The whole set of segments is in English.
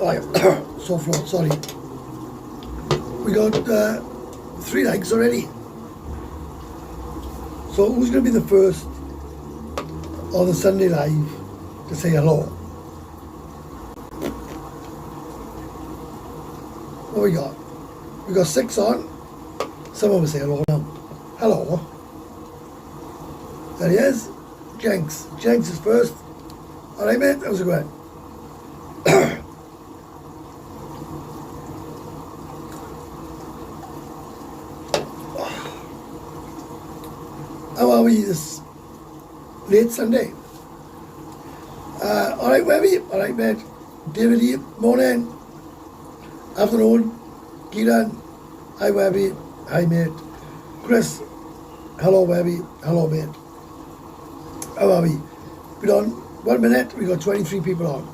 Right, so floor, sorry. We got 3 likes already. So who's going to be the first on the Sunday Live to say hello? What we got? We got 6 on. Someone will say hello now. Hello. There he is. Jenks. Jenks is first. Alright mate, how's it going? How are we this late Sunday? Alright Webby, alright mate. David here, morning. Afternoon. Kieran. Hi Webby. Hi mate. Chris. Hello Webby. Hello mate. How are we? We're on 1 minute, we got 23 people on.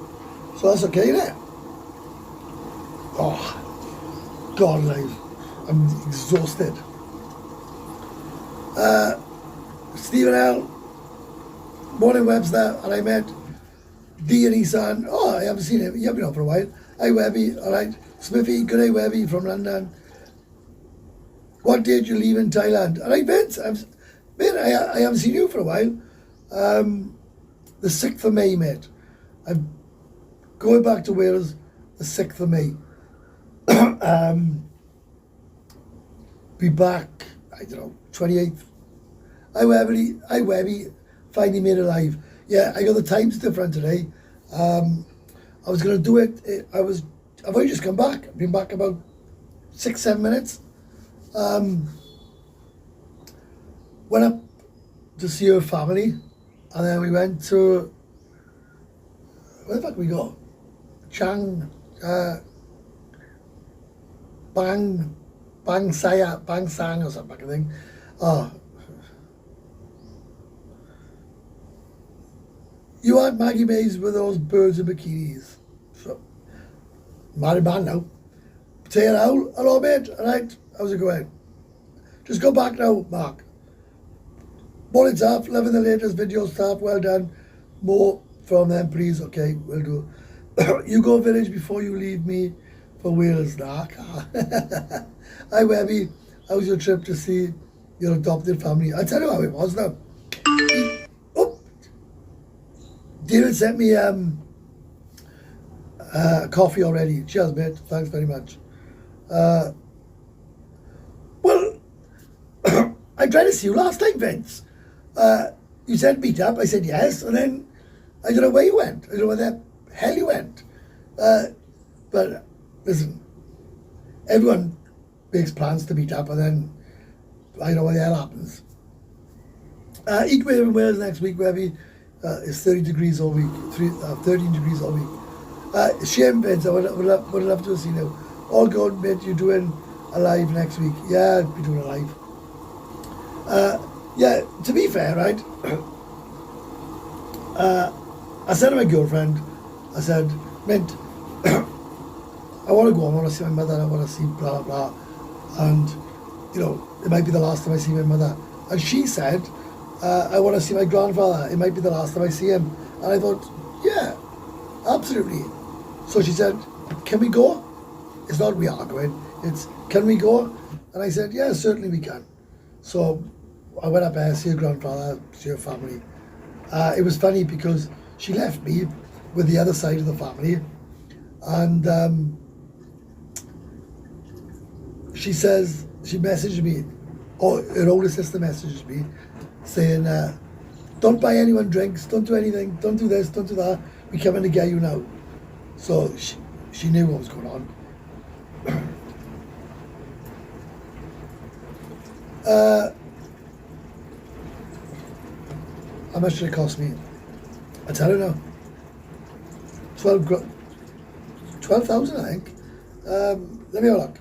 So that's okay, isn't it? Oh, God alive. I'm exhausted. Stephen L. Morning Webster, and I met D and Isan. Oh, I haven't seen him. You've been on for a while. Hi Webby, alright. Smithy, good day Webby from London. What date you leave in Thailand? Alright Vince, mate, I haven't seen you for a while. The 6th of May, mate. I'm going back to Wales the 6th of May. Be back, I don't know, 28th. Hi Webby, finally made it live. Yeah, I got the times different today. I was going to do it, I've only just come back. I've been back about 6-7 minutes. Went up to see her family, and then we went to, where the fuck we go? Bang Sang or something, I think. Oh. You aren't Maggie Mays with those birds in bikinis. So, married man now. Say hello, hello mate, alright, how's it going? Just go back now, Mark. Morning staff, loving the latest video staff, well done. More from them please, okay, we'll do. You go village before you leave me for Wales. Nah, Hi Webby, how was your trip to see your adopted family? I'll tell you how it was now. Oh, David sent me coffee already. Cheers mate, thanks very much. Well, I tried to see you last time, Vince. You said meet up, I said yes, and then I don't know where you went. I don't know where the hell you went. But listen, everyone makes plans to meet up, and then I don't know what the hell happens. Heat wave in Wales next week, Webby. It's 30 degrees all week, 13 degrees all week. Shame, Vince, I would love to see you. All good, mate, you're doing a live next week. Yeah, I'll be doing a live. Yeah, to be fair, right, I said to my girlfriend, I said, Mint, I want to go, I want to see my mother, I want to see blah, blah, blah, and, you know, it might be the last time I see my mother. And she said, I want to see my grandfather, it might be the last time I see him. And I thought, yeah, absolutely. So she said, can we go? It's not we are going, it's can we go? And I said, yeah, certainly we can. So I went up there, see her grandfather, see her family. It was funny because she left me with the other side of the family, and she says, she messaged me, or her older sister messaged me, saying, don't buy anyone drinks, don't do anything, don't do this, don't do that, we're coming to get you now. So she knew what was going on. How much did it cost me? I tell you now. 12,000 I think. Let me have a look.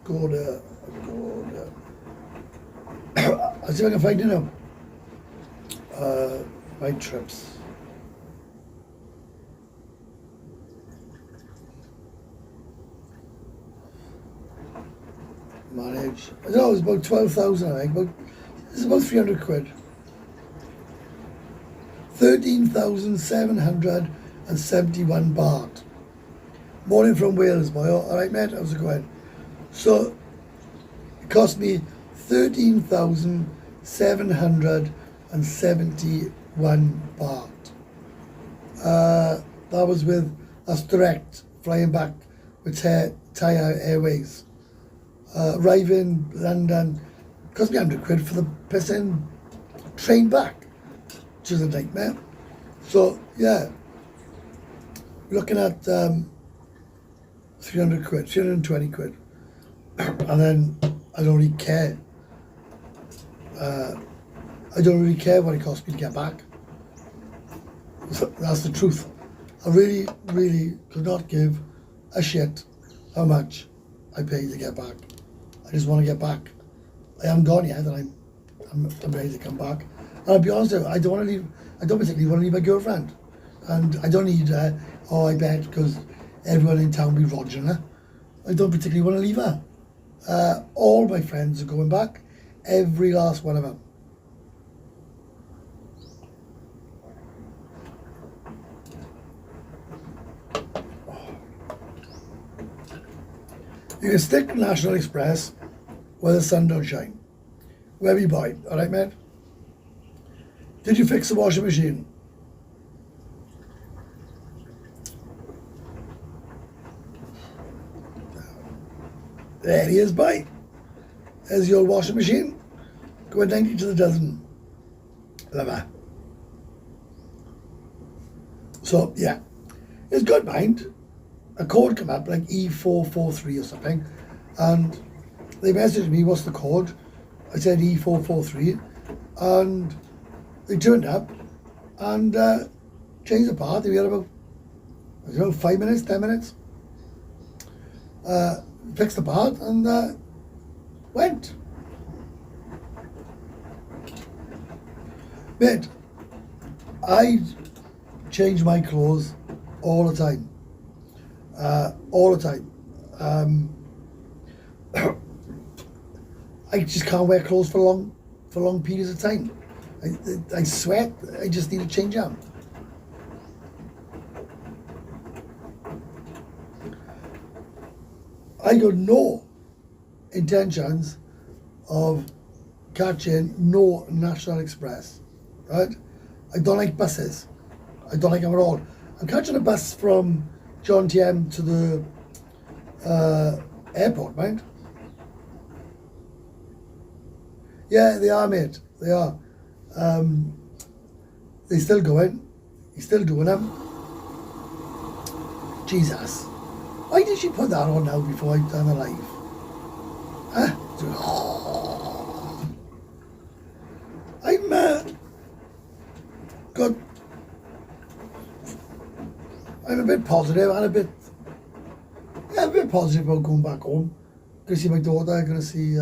Go there. I'll see if I can find it now. My trips. Manage. I don't know, it's about 12,000 I think, but it's about 300 quid. 13,771 baht. Morning from Wales, boy. All right, mate. How's it going? So it cost me 13,771 baht. That's direct, flying back with Pattaya Airways. Arriving London, cost me 100 quid for the pissing train back, which is a nightmare. So, yeah, looking at 300 quid, 320 quid. And then I don't really care. I don't really care what it cost me to get back. So that's the truth. I really, really could not give a shit how much I paid to get back. I just want to get back. I haven't gone yet, and I'm ready to come back. And I'll be honest with you, I don't particularly want to leave my girlfriend. And I don't need, I bet, because everyone in town will be rogering her. I don't particularly want to leave her. All my friends are going back. Every last one of them. You can stick National Express where the sun don't shine. Wherever you buy, alright, mate? Did you fix the washing machine? There he is, boy. There's your washing machine. Going 90 to the dozen. Love her. So, yeah. It's good, mind. A code come up, like E443 or something, and they messaged me, what's the code? I said E443, and they turned up and changed the part. They were about, 5 minutes, 10 minutes. Fixed the part and went. Mate, I change my clothes all the time. All the time. I just can't wear clothes for long periods of time. I sweat. I just need to change them. I got no intentions of catching no National Express, right? I don't like buses. I don't like them at all. I'm catching a bus from John TM to the airport, mind. Yeah, they are, mate. They are. They're still going. He's still doing them. Jesus. Why did she put that on now before I done the live? Huh? I'm I'm a bit positive and a bit positive about going back home. Gonna see my daughter, gonna see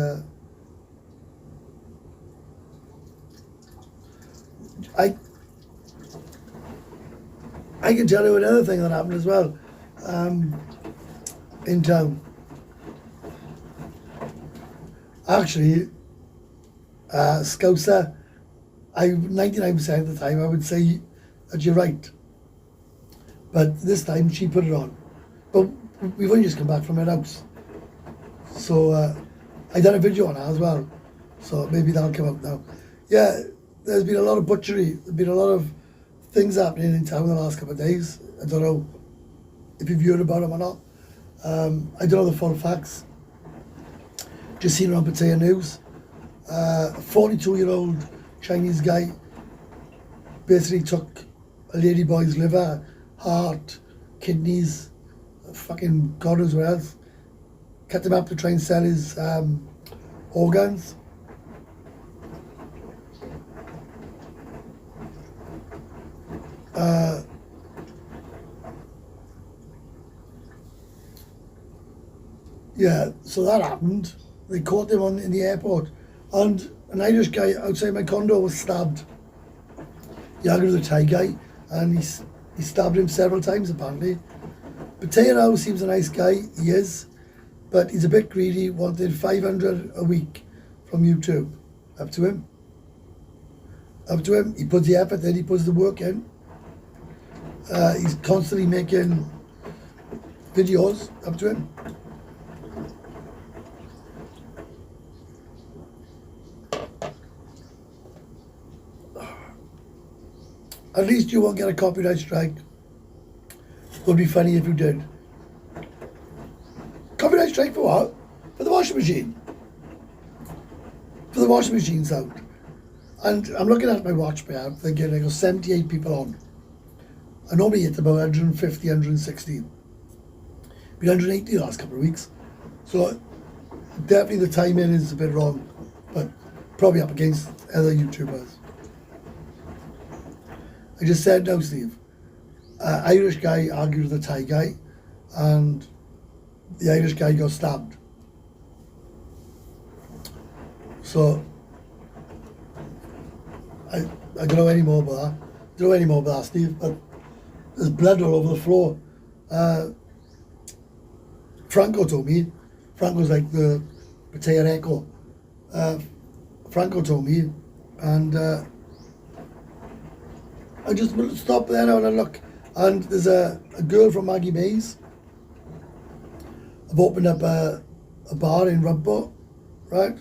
I can tell you another thing that happened as well in town. Actually, Scouser, 99% of the time I would say that you're right. But this time she put it on. But we've only just come back from her house. So I done a video on her as well. So maybe that'll come out now. Yeah, there's been a lot of butchery. There's been a lot of things happening in town the last couple of days. I don't know if you've heard about them or not. I don't know the full facts. Just seen it on Pattaya News. A 42-year-old Chinese guy basically took a lady boy's liver, heart, kidneys, fucking God knows what else. Cut him up to try and sell his organs. Yeah, so that happened. They caught him in the airport, and an Irish guy outside my condo was stabbed. He argued with a Thai guy, and he stabbed him several times apparently. Pattaya now seems a nice guy, he is, but he's a bit greedy, wanted 500 a week from YouTube, up to him. Up to him. He puts the effort in, he puts the work in. He's constantly making videos. Up to him. At least you won't get a copyright strike. Would be funny if you did. Copyright strike for what? For the washing machine. For the washing machine sound. And I'm looking at my watch here, thinking I got 78 people on. I normally hit about 150, 160. Been 180 the last couple of weeks. So definitely the timing is a bit wrong, but probably up against other YouTubers. I just said now, Steve, Irish guy argued with a Thai guy, and the Irish guy got stabbed. So I don't know any more about that. Don't know any more about that, Steve. But there's blood all over the floor. Franco told me. Franco's like the Pattaya Echo. Franco told me, and I just will stop there now and I look. And there's a girl from Maggie Mays. I've opened up a bar in Rumpo, right?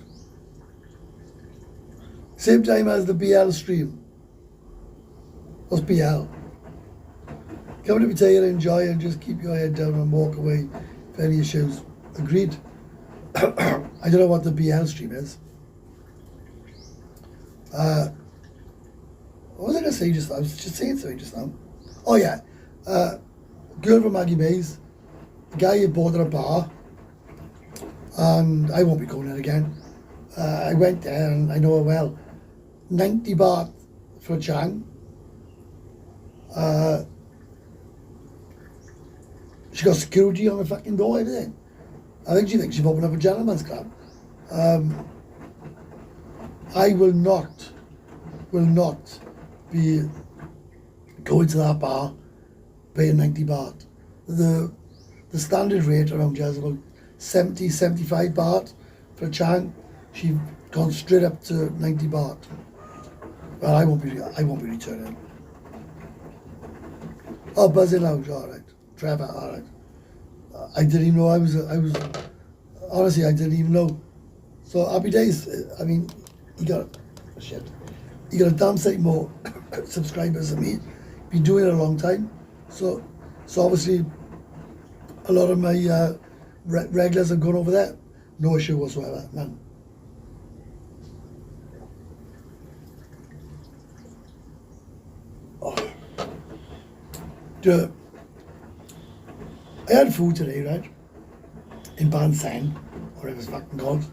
Same time as the BL stream. What's BL? Come to Pattaya and enjoy and just keep your head down and walk away if any issues. Agreed. I don't know what the BL stream is. What was I going to say just now? I was just saying something just now. Oh yeah. Girl from Maggie Mays. The guy who bought her a bar. And I won't be going there again. I went there and I know her well. 90 baht for a chang. She got security on the fucking door, everything. I think she thinks she's opened up a gentleman's club. I will not be going to that bar paying 90 baht. The standard rate around here is about 70, 75 baht for a chang. She's gone straight up to 90 baht. Well, I won't be returning. Oh, Buzzing Lounge, all right. Trevor, all right. I didn't even know I was honestly, I didn't even know. So happy days. I mean, you got a damn sight more subscribers than me. Been doing it a long time. So obviously, a lot of my regulars have gone over there. No issue whatsoever, none. Oh. I had food today, right? In Ban Sang, whatever it's fucking called.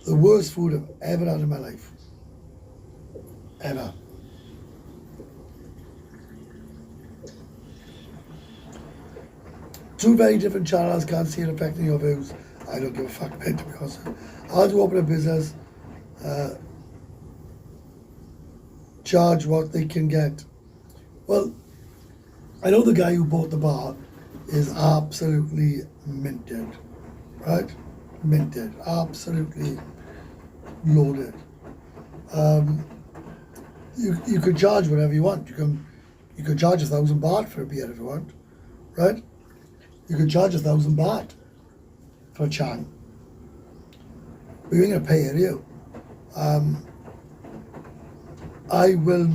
The worst food I've ever had in my life. Ever. Two very different channels, can't see it affecting your views. I don't give a fuck, man, to be honest. How to open a business, charge what they can get. Well, I know the guy who bought the bar is absolutely minted, right? Minted, absolutely loaded. You could charge whatever you want. You could charge 1,000 baht for a beer if you want, right? You could charge 1,000 baht for a chang. But you ain't gonna pay it, are you? I will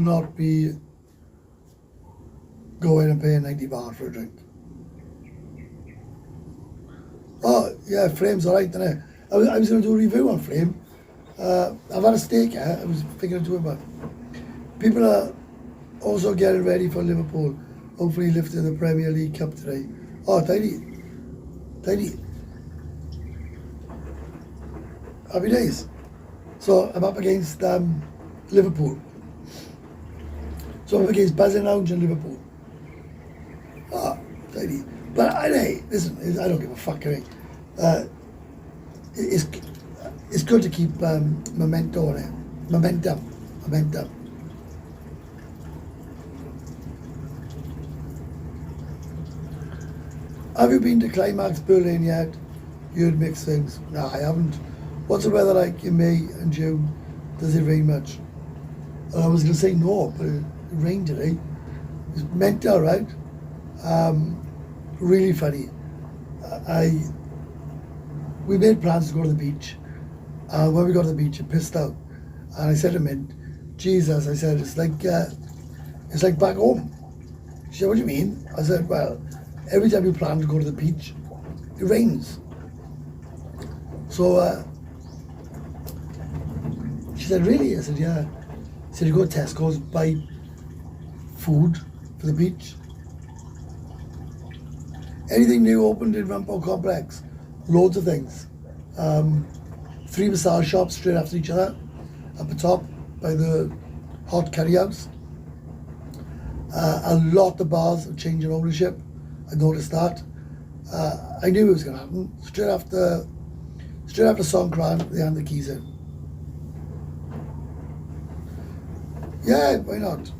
not be going and paying 90 baht for a drink. Oh, yeah, Frame's alright, isn't it? I was going to do a review on Frame. I've had a steak here, I was thinking of doing one. People are also getting ready for Liverpool, hopefully lifting the Premier League Cup today. Oh, tiny. Happy days. So I'm up against Liverpool. So I'm up against Buzzing Lounge and Liverpool. Ah, tiny. But hey, listen, I don't give a fuck. It's good to keep momentum on it. Momentum. Have you been to Climax Berlin yet? You heard mixed things. No, I haven't. what's the weather like in May and June? Does it rain much? And I was going to say no, but it rained today. It's mental, right? Really funny. We made plans to go to the beach. When we got to the beach, it pissed out. And I said to him, Jesus, I said, it's like back home. She said, what do you mean? I said, well, every time you plan to go to the beach, it rains. So she said, really? I said, yeah. She said, you go to Tesco's, buy food for the beach. Anything new opened in Rampart Complex. Loads of things. 3 massage shops straight after each other at the top by the hot curry house. A lot of bars are changing ownership. I noticed that. I knew it was going to happen. Straight after Songkran, they hand the keys in. Yeah, why not?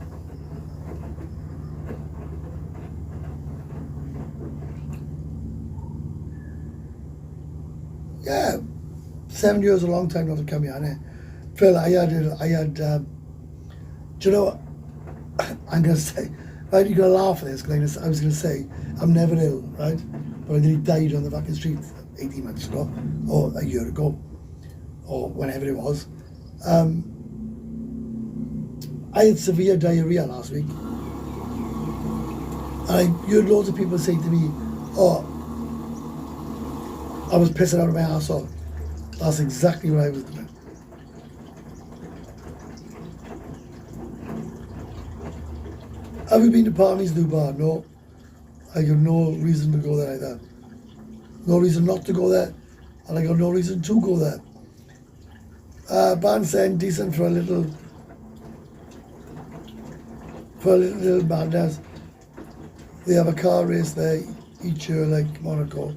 Yeah, 7 years is a long time not to come here, innit? Phil, I had, do you know what? I'm going to say, right, you're going to laugh at this, because I was going to say, I'm never ill, right? But I nearly died on the fucking street 18 months ago, or a year ago, or whenever it was. I had severe diarrhea last week. And I heard loads of people say to me, oh, I was pissing out of my arsehole. That's exactly what I was doing. Have you been to Palmy's new bar? No. I got no reason to go there either. No reason not to go there, and I got no reason to go there. Bandstand, decent for a little madness. They have a car race there each year, like Monaco,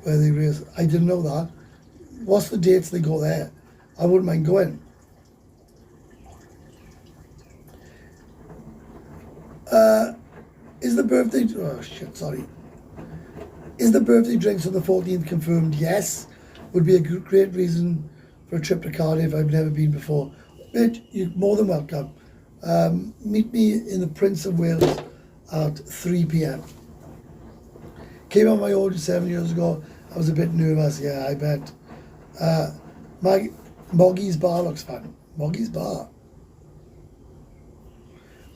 where they race. I didn't know that. What's the dates they go there? I wouldn't mind going. Is the birthday... Oh, shit, sorry. Is the birthday drinks on the 14th confirmed? Yes. Would be a great reason for a trip to Cardiff. I've never been before. Mate, you're more than welcome. Meet me in the Prince of Wales at 3 p.m. Came on my own 7 years ago. I was a bit nervous. Yeah, I bet. Moggy's Bar looks fun. Moggy's Bar.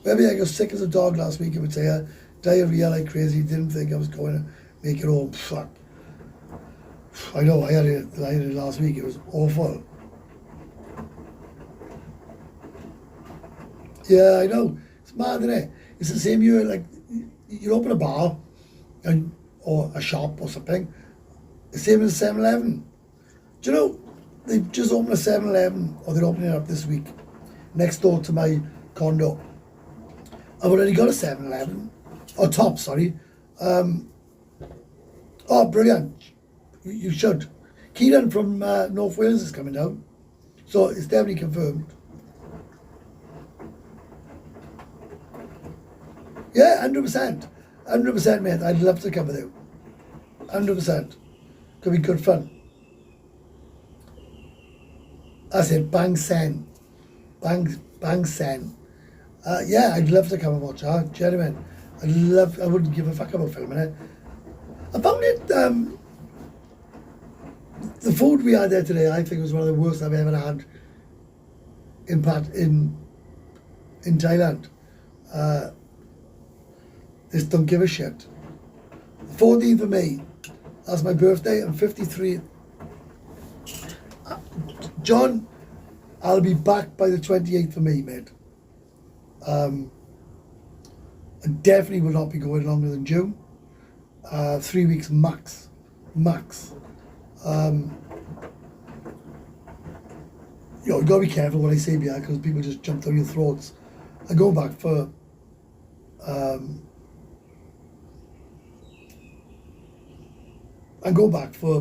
Maybe I got sick as a dog last week in Pattaya. Diarrhea like crazy. Didn't think I was going to make it home. Fuck. I know, I had it last week. It was awful. Yeah, I know. It's mad, isn't it? It's the same year, like, you open a bar or a shop or something. The same as 7-Eleven. Do you know, they've just opened a 7-Eleven, or they're opening it up this week, next door to my condo. I've already got a 7-Eleven. Oh, top, sorry. Oh, brilliant. You should. Keenan from North Wales is coming down. So it's definitely confirmed. Yeah, 100%. 100%, mate. I'd love to come with you. 100%. Could be good fun. I said Bang Sen. Bang Sen. Yeah, I'd love to come and watch that. Do you know what I mean? I wouldn't give a fuck about filming it. I found it, the food we had there today, I think was one of the worst I've ever had in Thailand. Just don't give a shit. 14th of May, that's my birthday, I'm 53. John, I'll be back by the 28th of May, mate. I definitely will not be going longer than June. 3 weeks max. You gotta be careful what I say here, because people just jump down your throats. I go back for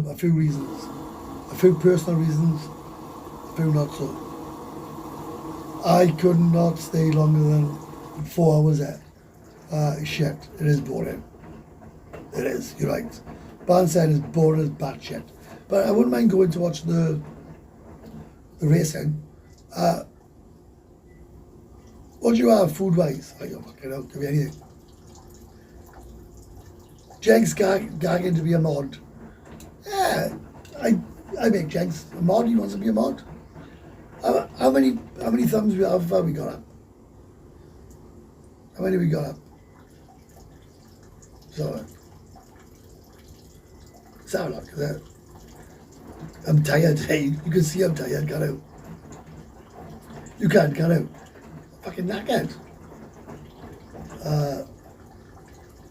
a few reasons, a few personal reasons, a few not so. I could not stay longer than 4 hours there. Shit, it is boring. It is, you're right. Bandstand is boring as bat shit. But I wouldn't mind going to watch the the racing. What do you have food-wise? I don't fucking know, give me anything. Jenks gagging to be a mod. Yeah, I make Jenks a mod. He wants to be a mod. How many thumbs have we got up? How many we got up? So, sound like that. I'm tired today. You can see I'm tired. Got out. You can't get out. Fucking knackered.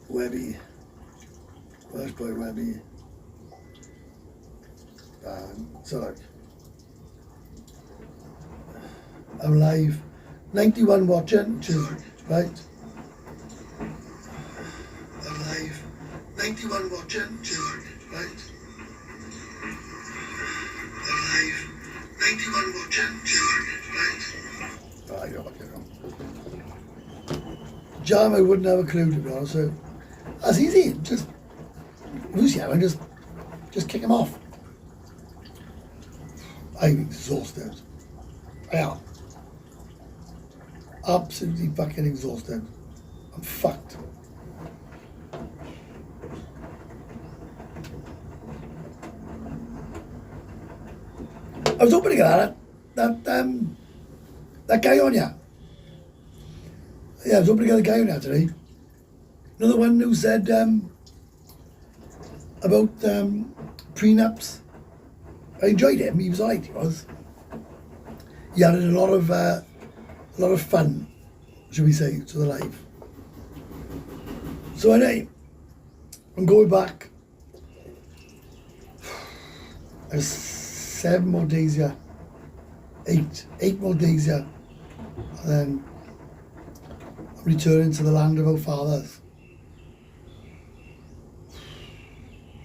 Webby. Where's boy Webby? So like, I'm live. 91 watching, which is right. I'm live. 91 watching, which is right. I'm live. 91 watching, which is right. Oh, I don't know. Jam, I wouldn't have a clue to be honest. So that's easy. Just who's here and just kick him off. I'm exhausted. I am. Absolutely fucking exhausted. I'm fucked. I was hoping to get that guy on ya. Yeah, I was hoping to get the guy on ya today. Another one who said about prenups. I enjoyed him. He was alright. He was. He added a lot of fun, should we say, to the live. So anyway, I'm going back. There's 7 more days here. 8 more days here. And then I'm returning to the land of our fathers.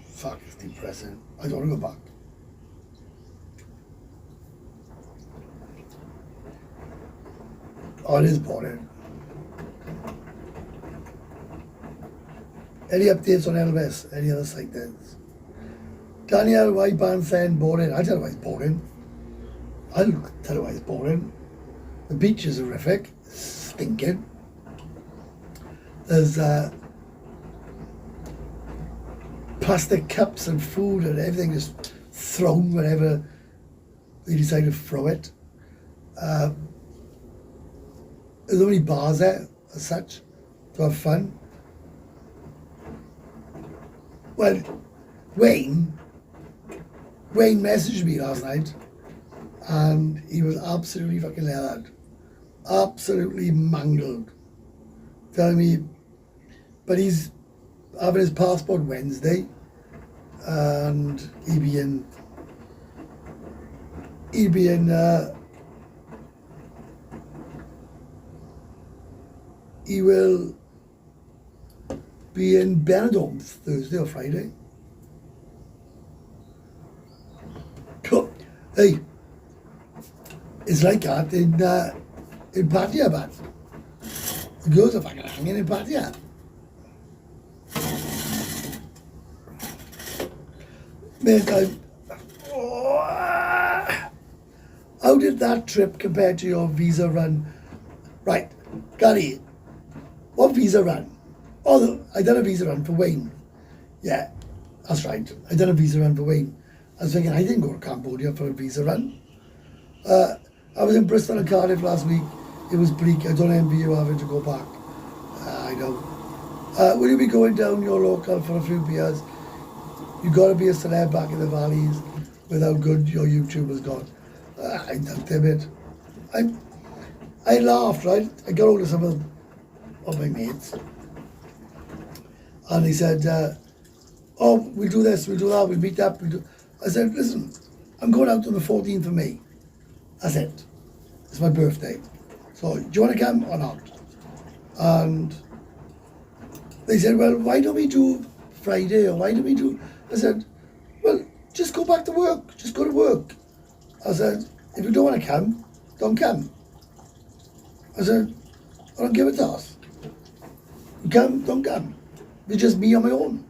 Fuck, it's depressing. I don't want to go back. Oh, it is boring. Any updates on Elvis? Any other site things? Daniel, why band saying boring? I tell you why it's boring. I'll tell you why it's boring. The beach is horrific. It's stinking. There's plastic cups and food and everything just thrown wherever they decide to throw it. There's only bars there as such to have fun. Well, Wayne messaged me last night and he was absolutely fucking leathered. Absolutely mangled. Telling me, but he's having his passport Wednesday and he'll be in he will be in Benidorm Thursday or Friday. Cool. Hey, it's like that in Pattaya, man. The girls are fucking hanging in Pattaya. Mate, how did that trip compare to your visa run? Right, Gary, what visa run? Oh, I done a visa run for Wayne. Yeah, that's right. I done a visa run for Wayne. I was thinking, I didn't go to Cambodia for a visa run. I was in Bristol and Cardiff last week. It was bleak. I don't envy you having to go back. I know. Will you be going down your local for a few beers? You got to be a celeb back in the valleys with how good your YouTube has got. I doubt a bit. I laughed, right? I got hold of some of my mates. And he said, oh, we'll do this, we'll do that, we'll meet up. I said, listen, I'm going out on the 14th of May. That's it. It's my birthday. So, do you want to come or not? And they said, well, why don't we do Friday or why don't we do... I said, well, just go back to work. Just go to work. I said, if you don't want to come, don't come. I said, I don't give a toss. You come, don't come. It's just me on my own.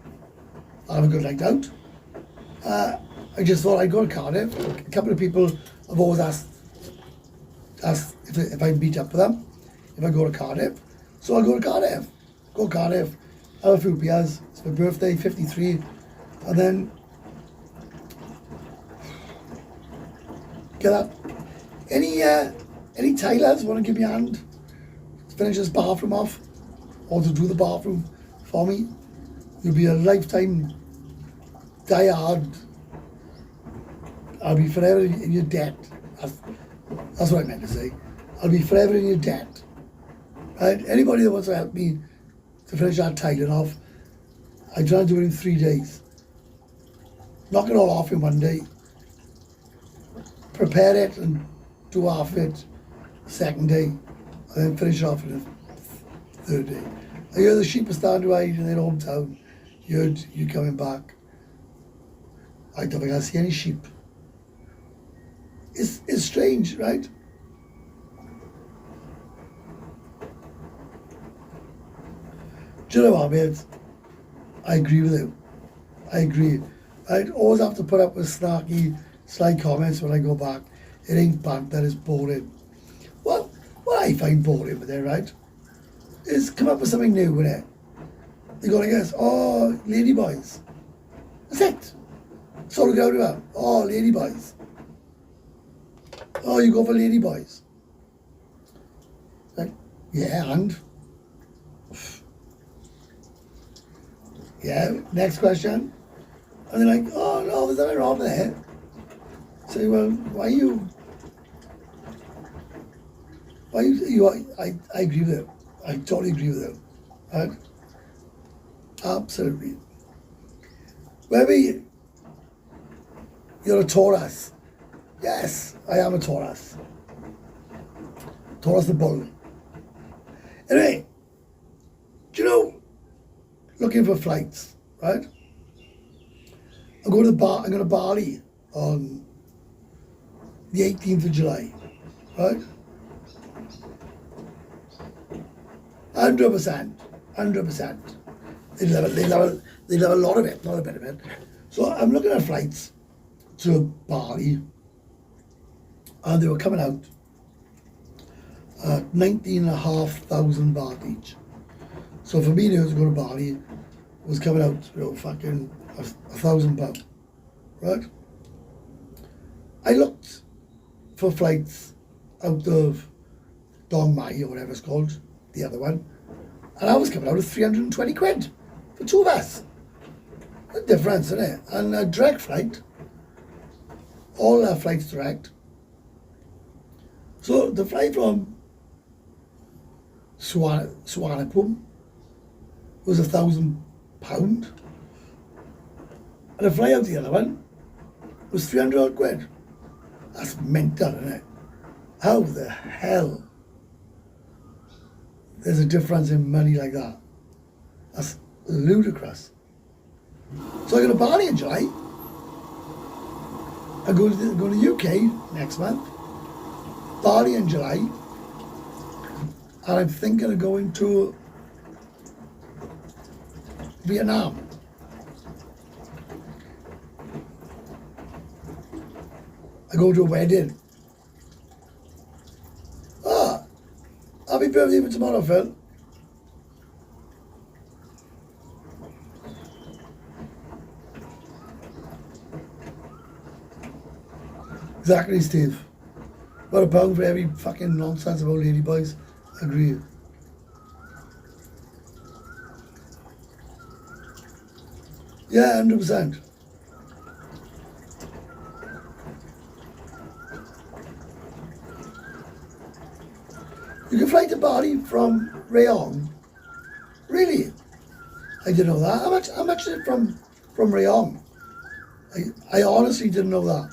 I'll have a good night out. I just thought I'd go to Cardiff. A couple of people I've always asked if I meet up with them, if I go to Cardiff. So I'll go to Cardiff. Go to Cardiff, have a few beers. It's my birthday, 53. And then get up. Any tailors want to give me a hand to finish this bathroom off or to do the bathroom for me? You'll be a lifetime die-hard. I'll be forever in your debt. That's what I meant to say. I'll be forever in your debt. Right? Anybody that wants to help me to finish that tiling off, I try to do it in 3 days. Knock it all off in 1 day. Prepare it and do half of it second day, and then finish it off in the third day. I hear the sheep are starting to hide in their hometown. You coming back. I don't think I see any sheep. It's strange, right? Do you know what, mate? I agree with you. I agree. I'd always have to put up with snarky, sly comments when I go back. It ain't banter, it's boring. What I find boring with it, right, is come up with something new with it. You're going to guess, oh, ladyboys. That's it. That's all we go about. Oh, ladyboys. Oh, you go for ladyboys. Like, yeah, and? Yeah, next question. And they're like, oh, no, there's nothing wrong there. Say, well, why you, I agree with it. I totally agree with it. Right? Absolutely. Maybe you're a Taurus. Yes, I am a Taurus. Taurus the bull. Anyway, do you know, looking for flights, right? I'm going to Bali on the 18th of July, right? 100%. They love a lot of it, not a bit of it. So I'm looking at flights to Bali, and they were coming out at 19,500 baht each. So for me now to go to Bali was coming out, fucking £1,000, right? I looked for flights out of Dong Mai or whatever it's called, the other one, and I was coming out with 320 quid for two of us. The difference, isn't it? And a direct flight, all our flights direct. So the flight from Suvarnabhumi was £1,000, and the flight out the other one was 300 odd quid. That's mental, isn't it? How the hell there's a difference in money like that? That's ludicrous. So I go to Bali in July. I go to the UK next month. Bali in July. And I'm thinking of going to Vietnam. I go to a wedding. Ah, happy birthday for tomorrow, Phil. Exactly, Steve. Got £1 for every fucking nonsense about ladyboys. Agree. Yeah, 100%. You can fly to Bali from Rayong. Really? I didn't know that. How much is it from Rayong? I honestly didn't know that.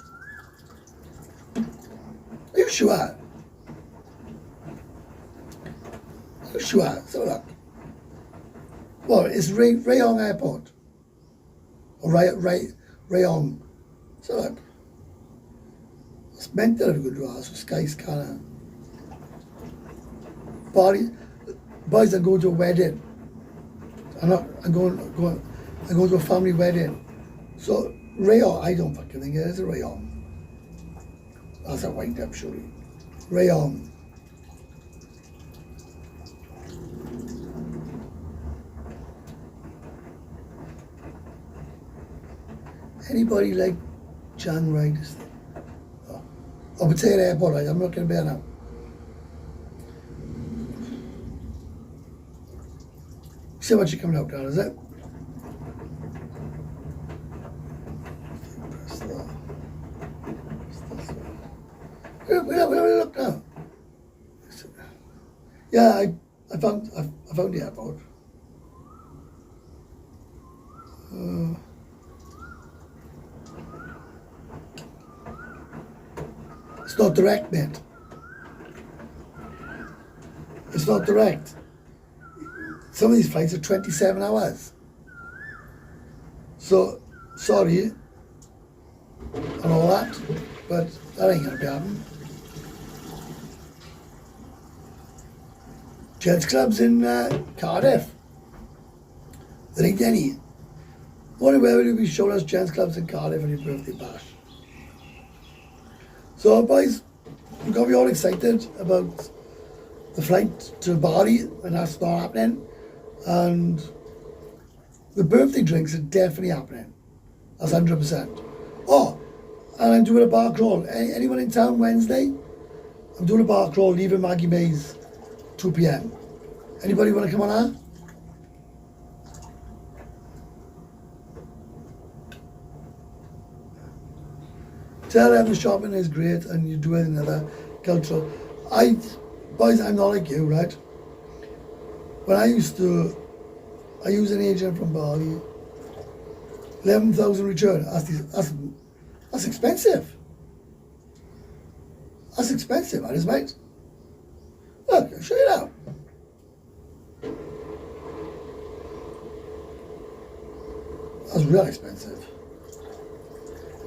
Are you sure? Are you sure? So look. Well, it's Rayong Airport. Or Rayong. So look. It's meant to have a good draw, so Skyscanner. Bali, boys are going to a wedding. I'm going to a family wedding. So Rayong, I don't fucking think it is a Rayong. That's a wind up, surely. Rayon. Anybody like Jan Riders? Oh, Pattaya Airport, right? I'm not going to be there now. See how much you're coming out there, is it? Press that. Where do we look now? Yeah, I found the airport. It's not direct, mate. It's not direct. Some of these flights are 27 hours. So, sorry and all that, but that ain't gonna be happening. Gents clubs in Cardiff. There ain't any. Only way will you be showing us gents clubs in Cardiff on your birthday bash. So boys, we've got to be all excited about the flight to Bali, and that's not happening. And the birthday drinks are definitely happening. That's 100%. Oh, and I'm doing a bar crawl. Anyone in town Wednesday? I'm doing a bar crawl, leaving Maggie Mays, 2 p.m. Anybody want to come on that? Tell them the shopping is great and you do another cultural. Boys, I'm not like you, right? When I use an agent from Bali, 11,000 return. That's expensive. That's expensive, that is, mate. Look, I'll show you now. That's real expensive.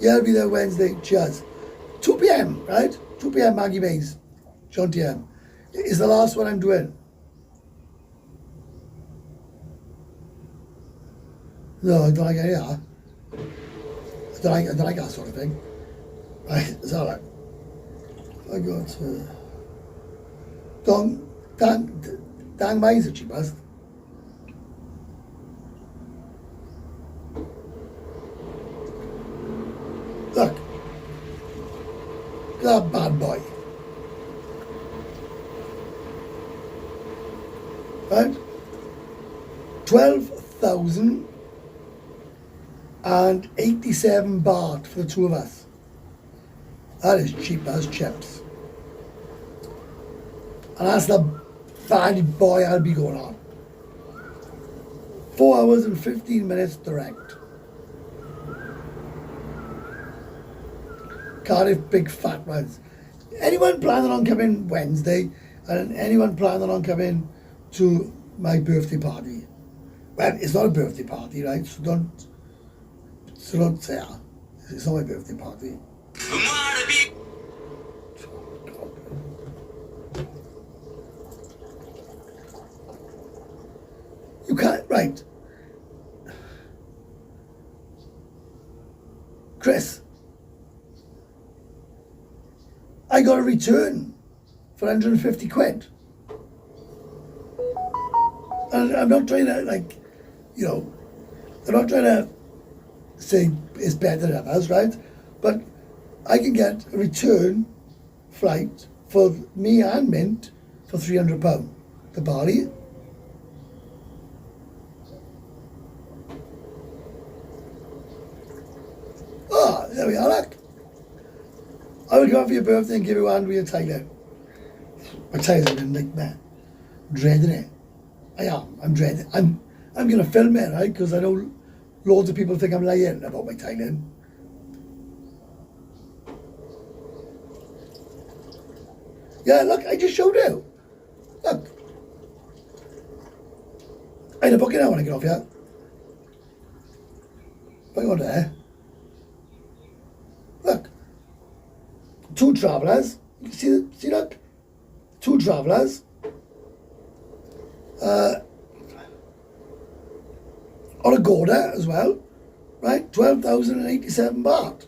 Yeah, I'll be there Wednesday. Cheers. 2 p.m., right? 2 p.m. Maggie Mays. John TM. It's the last one I'm doing. No, I don't like any of that. I don't like that sort of thing. Right, it's alright. I got Dan Mays are cheapest. Look. Look at that bad boy. Right? 12,087 baht for the two of us. That is cheap as chips. And that's the bad boy I'll be going on. 4 hours and 15 minutes direct. Cardiff big fat ones. Anyone planning on coming Wednesday, and anyone planning on coming to my birthday party? Well, it's not a birthday party, right? So don't say that. It's not my birthday party. You can't, right? Chris, I got a return for 150 quid. And I'm not trying to, like, you know, I'm not trying to say it's better than others, right? But I can get a return flight for me and Mint for £300 to Bali. Oh, there we are, look. I will come up for your birthday and give you one with your Thailand. My Thailand's been like, man, dreading it. I'm dreading. I'm gonna film it, right? Because I know loads of people think I'm lying about my Thailand. Yeah, look, I just showed you. Look. I had a booking now when I get off, yeah? Bring on there. Look. 2 travellers. You can see look? 2 travellers. On a Goda as well, right? 12,087 baht.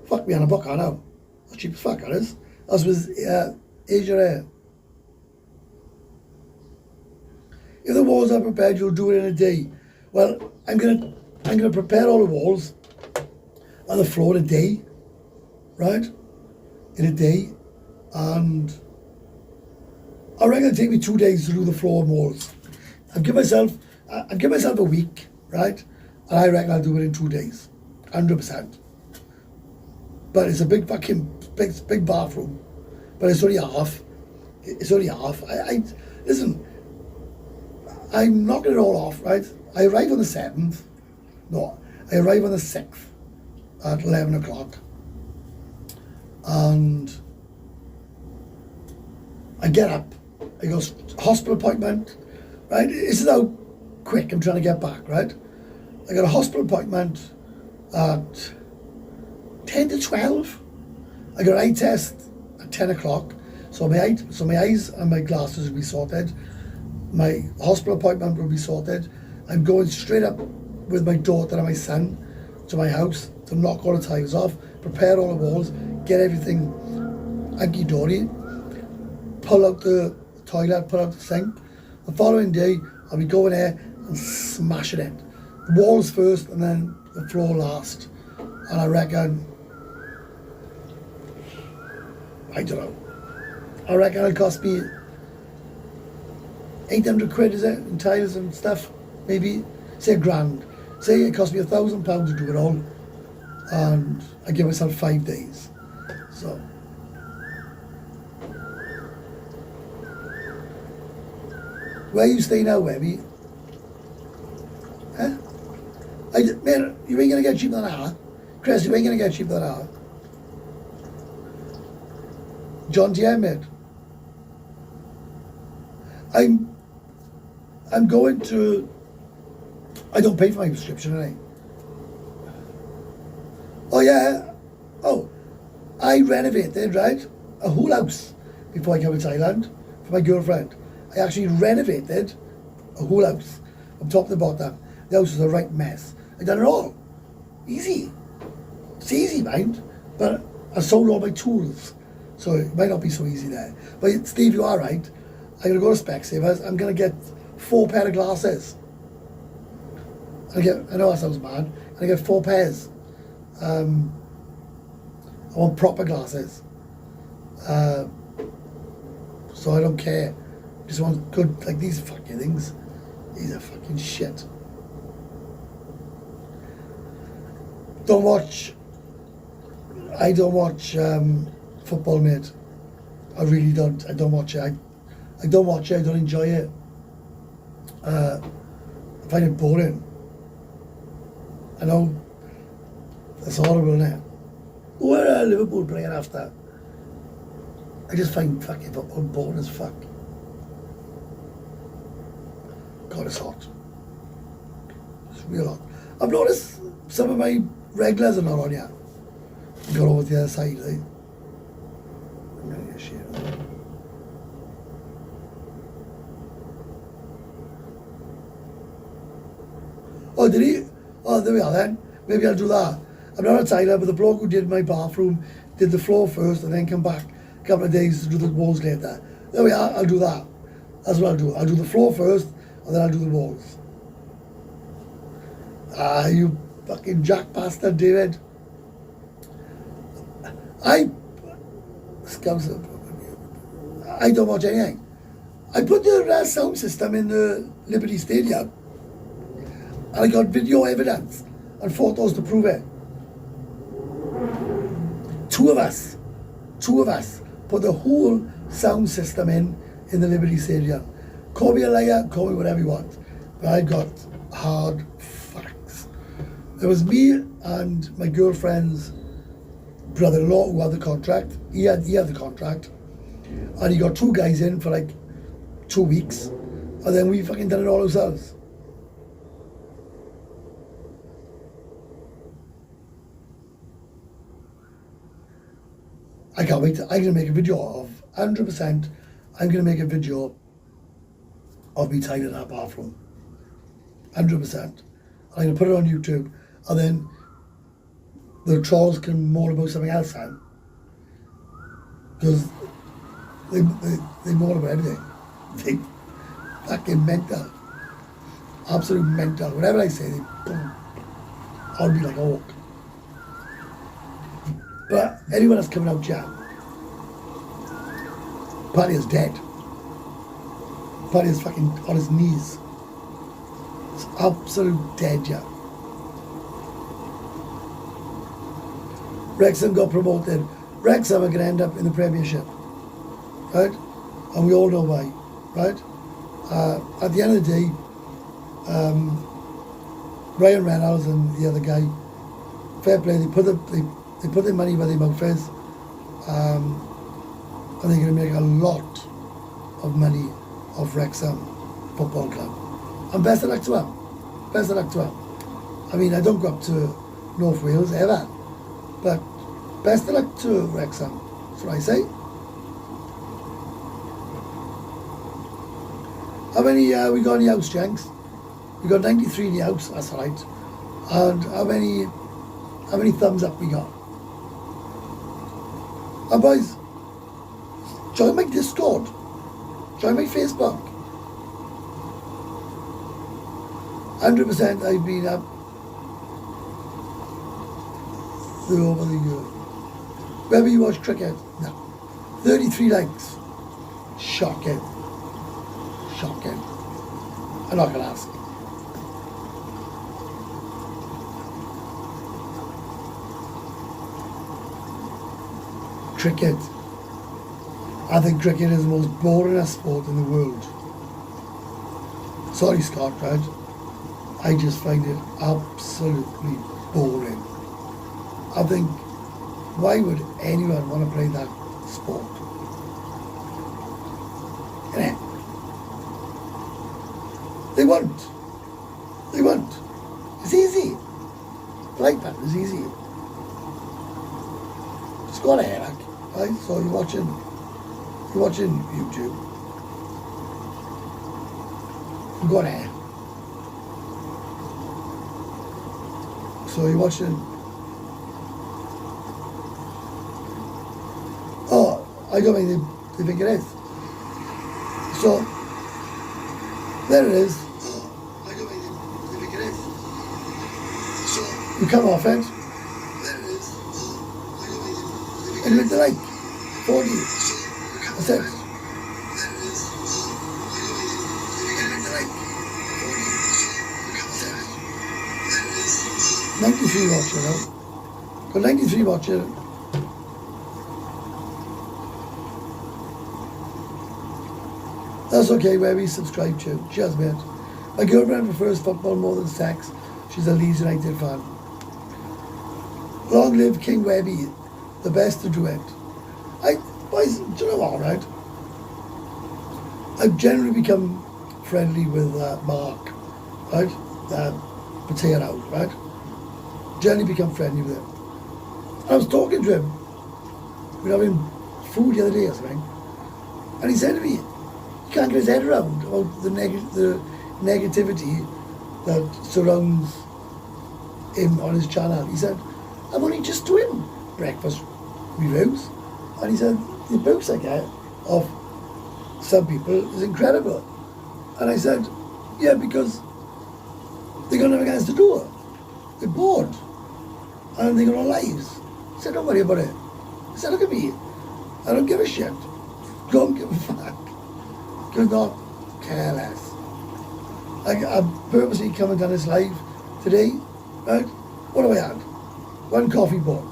Fuck me on a book, I know. That's cheap as fuck, that is. That's with Asia Air. If the walls are prepared, you'll do it in a day. Well, I'm gonna prepare all the walls and the floor in a day, right? In a day, and I reckon it'll take me 2 days to do the floor and walls. I've given myself a week, right? And I reckon I'll do it in 2 days, 100%. But it's a big big bathroom, but it's only half. It's only half. I listen. I'm knocking it all off, right? I arrive on the 7th. No, I arrive on the 6th at 11 o'clock. And I get up. I go hospital appointment, right? This is how quick I'm trying to get back, right? I got a hospital appointment at 10 to 12. I got an eye test at 10 o'clock. So my eyes and my glasses will be sorted. My hospital appointment will be sorted. I'm going straight up with my daughter and my son to my house to knock all the tiles off, prepare all the walls, get everything hunky-dory, pull out the toilet, pull out the sink. The following day, I'll be going there and smashing it. The walls first and then the floor last. And I reckon, I don't know, I reckon it'll cost me 800 quid, is it, in tiles and stuff, maybe, say £1,000. Say it cost me £1,000 to do it all, and I give myself 5 days. So, where you stay now, Webby? Huh? Man, you ain't gonna get cheaper than an hour. Chris, you ain't gonna get cheaper than an hour. John T. Emmett. I'm going to, I don't pay for my subscription, eh? Oh yeah, oh, I renovated, right, a whole house before I came to Thailand for my girlfriend. I actually renovated a whole house from top to bottom. The house was a right mess. I done it all. Easy. It's easy, mind, but I sold all my tools, so it might not be so easy there. But Steve, you are right. I'm gonna go to Specsavers. I'm gonna get 4 pair of glasses. I know that sounds bad. I get 4 pairs. I want proper glasses. So I don't care. Just want good, like these fucking things. These are fucking shit. I don't watch football, mate. I really don't. I don't watch it. I don't watch it. I don't enjoy it. I find it boring. I know that's horrible, isn't it? Who are Liverpool playing after? I just find fucking football boring as fuck. God, it's hot. It's real hot. I've noticed some of my regulars are not on yet. Got over to the other side, right? I'm gonna get shit. Oh, did he? Oh, there we are then. Maybe I'll do that. I'm not a tiler, but the bloke who did my bathroom did the floor first and then come back a couple of days to do the walls later. There we are, I'll do that. That's what I'll do. I'll do the floor first and then I'll do the walls. Ah, you fucking jack bastard, David. I don't watch anything. I put the sound system in the Liberty Stadium and I got video evidence and photos to prove it. Two of us put the whole sound system in the Liberty Stadium. Call me a liar, call me whatever you want, but I got hard facts. It was me and my girlfriend's brother-in-law who had the contract. He had the contract, and he got 2 guys in for like 2 weeks, and then we fucking done it all ourselves. I can't wait. I'm going to make a video of 100%. I'm going to make a video of me tidying that bathroom. 100%. I'm going to put it on YouTube, and then the trolls can moan about something else then. because they moan about everything. They fucking mental. Absolute mental. Whatever I say, they boom. I'll be like a hawk. But anyone that's coming out jam, Pattaya's dead. Pattaya's fucking on his knees. It's absolute dead, yeah. Wrexham got promoted. Wrexham are going to end up in the Premiership, right? And we all know why, right? At the end of the day, Ryan Reynolds and the other guy, fair play. They put their money where their mouth is, and they're going to make a lot of money off Wrexham Football Club. And best of luck to them. Best of luck to them. I mean, I don't go up to North Wales ever, but best of luck to Wrexham. That's what I say. How many we got in the house, Jenks? We got 93 in the house. That's right. And how many thumbs up we got? And boys, join my Discord. Join my Facebook. 100% I've been up over the year. Wherever you watch cricket, no. 33 likes. Shocking. Shocking. I'm not going to ask. Cricket. I think cricket is the most boring sport in the world. Sorry, Scott, right? I just find it absolutely boring. I think, why would anyone want to play that sport? Yeah. They won't. They won't. It's easy. Like that, it's easy. Just go on ahead, right? So you're watching YouTube. You go on ahead. So you're watching. Oh, I don't think they think it is. So there it is. Oh, I don't think they think it is. So you come off it. There it is. Oh, I don't think they think it is. And with the like 40. That's it. There it is. Oh, I don't think they think it is. And with the like 40. That's it. 93 watching now. Got 93 watching. That's okay, where we subscribe to. Cheers, mate. My girlfriend prefers football more than sex. She's a Leeds United fan. Long live King Webby, the best to do it. Boys, do you know what, right? I've generally become friendly with Mark, right? Pattaya out, right? Generally become friendly with him. I was talking to him. We were having food the other day or something. And he said to me, he can't get his head around about the negativity that surrounds him on his channel. He said, I'm only just doing breakfast reviews. And he said, the books I get of some people is incredible. And I said, yeah, because they got nothing else to do. They're bored. And they got no lives. I said, don't worry about it. I said, look at me. I don't give a shit. Don't give a fuck. Could not care less. I'm purposely coming down this live today, right? What have I had? One coffee bought.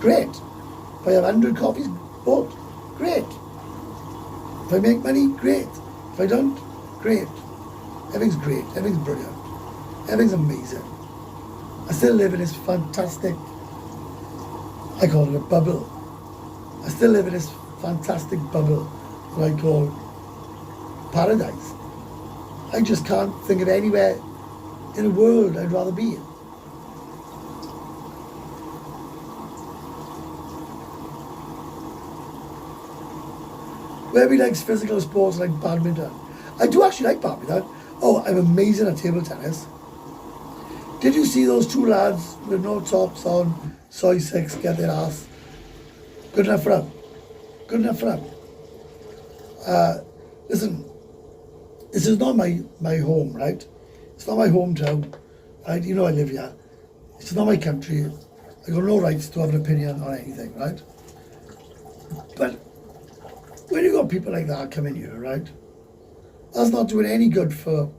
Great. If I have 100 coffees bought, great. If I make money, great. If I don't, great. Everything's great. Everything's brilliant. Everything's amazing. I still live in this fantastic, I call it a bubble. I still live in this fantastic bubble that I call paradise. I just can't think of anywhere in the world I'd rather be in. Webby likes physical sports like badminton. I do actually like badminton. Oh, I'm amazing at table tennis. Did you see those two lads with no tops on, soy 6, get their ass Good enough for him. Good enough for him. Listen, this is not my home, right? It's not my hometown. Right? You know I live here. It's not my country. I got no rights to have an opinion on anything, right? But when you got people like that coming here, right? That's not doing any good for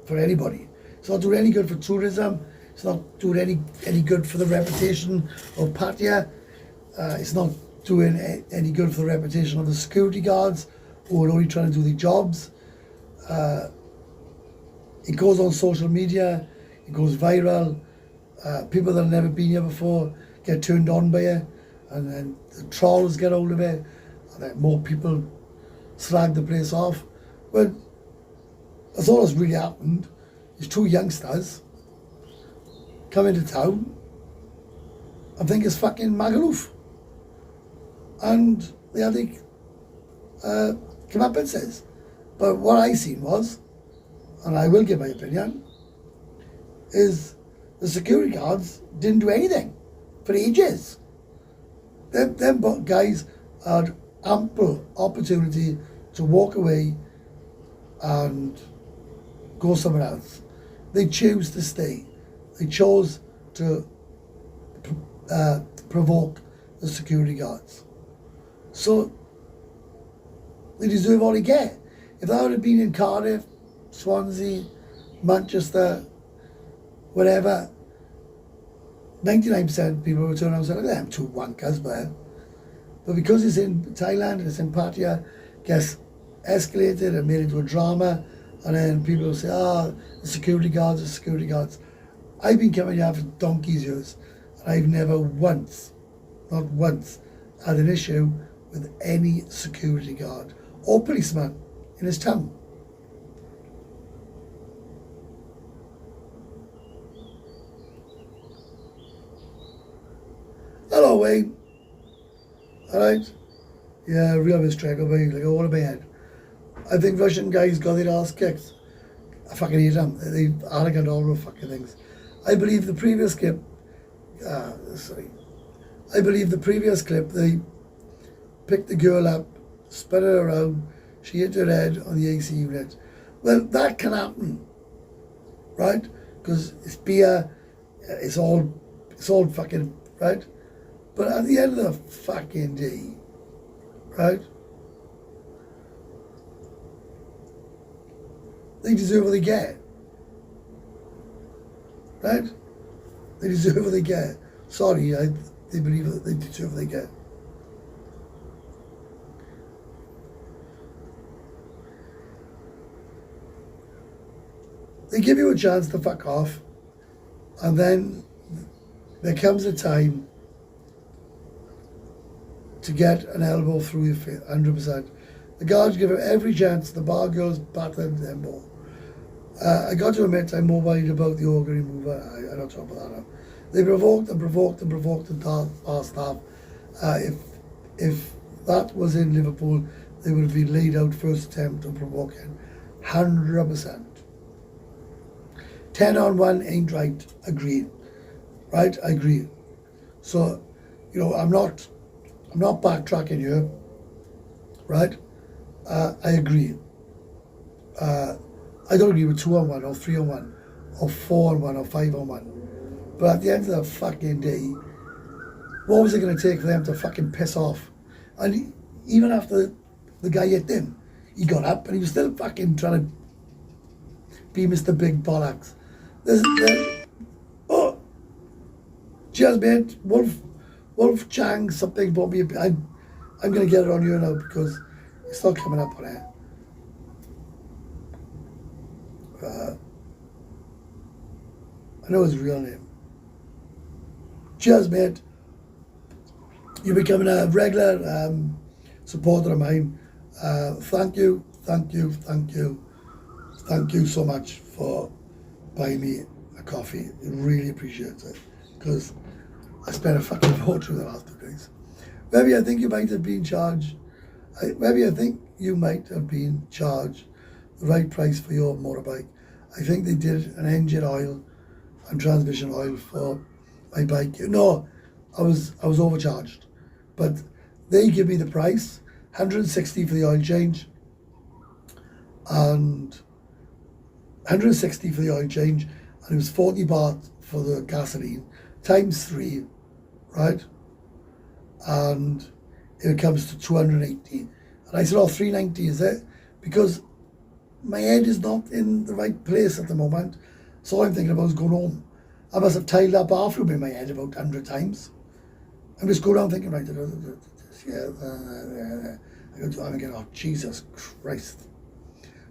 anybody. It's not doing any good for tourism. It's not doing any good for the reputation of Pattaya. It's not doing any good for the reputation of the security guards who are only trying to do their jobs. It goes on social media. It goes viral. People that have never been here before get turned on by it, and then the trolls get hold of it, and then more people slag the place off. But that's all that's really happened. Is two youngsters come into town and think it's fucking Magaluf. And they had comeuppances. But what I seen was, and I will give my opinion, is the security guards didn't do anything for ages. Them guys had ample opportunity to walk away and go somewhere else. They chose to stay. They chose to provoke the security guards. So they deserve all they get. If that would have been in Cardiff, Swansea, Manchester, whatever, 99% of people would turn around and say, I'm two wankers, man. But because it's in Thailand and it's in Pattaya, gets escalated and made into a drama, and then people will say, the security guards are security guards. I've been coming here for donkey's years, and I've never once, not once, had an issue with any security guard or policeman in this town. Hello, Wayne. Alright? Yeah, real mistake of me, like all of my head. I think Russian guys got their ass kicked. I fucking hate them. They arrogant all over fucking things. I believe the previous clip, I believe the previous clip, they picked the girl up, spun her around, she hit her head on the AC unit. Well, that can happen, right? Because it's beer, it's all fucking, right? But at the end of the fucking day, right? They deserve what they get, right? They deserve what they get. Sorry, they believe that they deserve what they get. They give you a chance to fuck off, and then there comes a time to get an elbow through your face, 100%. The guards give him every chance, the bar girls battered them more. I got to admit, I'm more worried about the organ remover. I don't talk about that now. They provoked the bar staff. If that was in Liverpool, they would have been laid out first attempt of provoking. 100%. 10 on 1 ain't right. Agreed. Right? I agree. So, I'm not backtracking here. Right? I agree. I don't agree with 2 on 1 or 3 on 1 or 4 on 1 or 5 on 1. But at the end of the fucking day, what was it going to take for them to fucking piss off? And even after the guy hit him, he got up and he was still fucking trying to be Mr. Big Bollocks. Cheers, mate. Wolf Chang something bought me I'm going to get it on you now because it's not coming up on air. I know his real name. Cheers, mate. You're becoming a regular supporter of mine. Thank you so much for buying me a coffee. I really appreciate it because I spent a fucking fortune the last 2 days. Maybe I think you might have been charged. Maybe I think you might have been charged the right price for your motorbike. I think they did an engine oil and transmission oil for my bike. No, I was overcharged. But they give me the price, 160 for the oil change, and 160 for the oil change, and it was 40 baht for the gasoline, times 3, right? And it comes to 280. And I said, oh, 390 is it? Because my head is not in the right place at the moment. So I'm thinking about going home. I must have tiled that bathroom in my head about 100 times. I'm just going around thinking, right, I'm again, oh, Jesus Christ.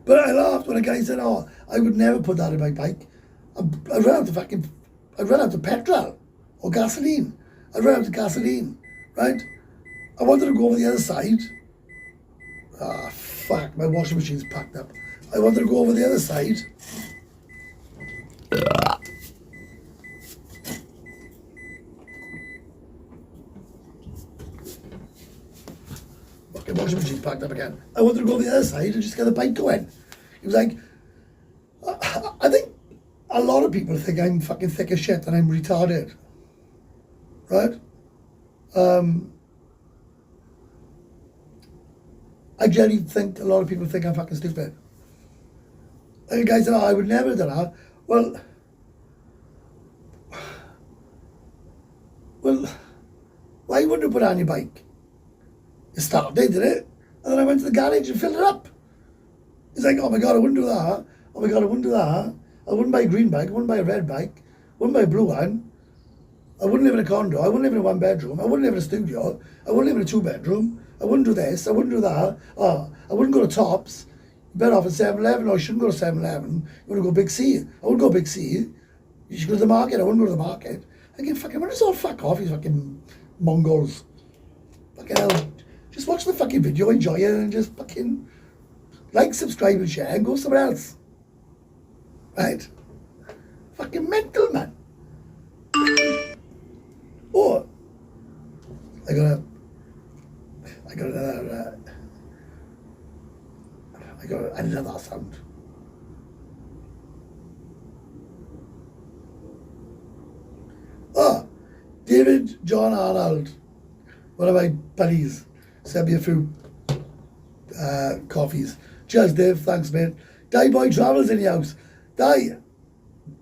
But I laughed when a guy said, oh, I would never put that in my bike. I ran out of petrol or gasoline. I ran out of gasoline, right? I wanted to go over the other side. Ah, fuck, my washing machine's packed up. I wanted to go over the other side. Fucking washing machine's packed up again. I wanted to go over the other side and just get the bike going. He was like, I think a lot of people think I'm fucking thick as shit and I'm retarded. Right? I genuinely think a lot of people think I'm fucking stupid. And the guy said, oh, I would never do that. Well, why wouldn't you put it on your bike? You started, did it? And then I went to the garage and filled it up. He's like, oh my God, I wouldn't do that. Oh my God, I wouldn't do that. I wouldn't buy a green bike. I wouldn't buy a red bike. I wouldn't buy a blue one. I wouldn't live in a condo. I wouldn't live in a 1-bedroom. I wouldn't live in a studio. I wouldn't live in a 2-bedroom. I wouldn't do this. I wouldn't do that. Oh, I wouldn't go to Tops. You're better off at 7-Eleven. No, I shouldn't go to 7-Eleven. You want to go Big C. I wouldn't go Big C. You should go to the market. I wouldn't go to the market. I get fucking, when it's all fuck off, you fucking Mongols. Fucking hell. Just watch the fucking video, enjoy it, and just fucking like, subscribe, and share, and go somewhere else. Right? Fucking mental, man. Oh, I got another sound. Oh, David John Arnold, one of my buddies, sent me a few coffees. Cheers, Dave. Thanks, mate. Die Boy Travels in the house. Die.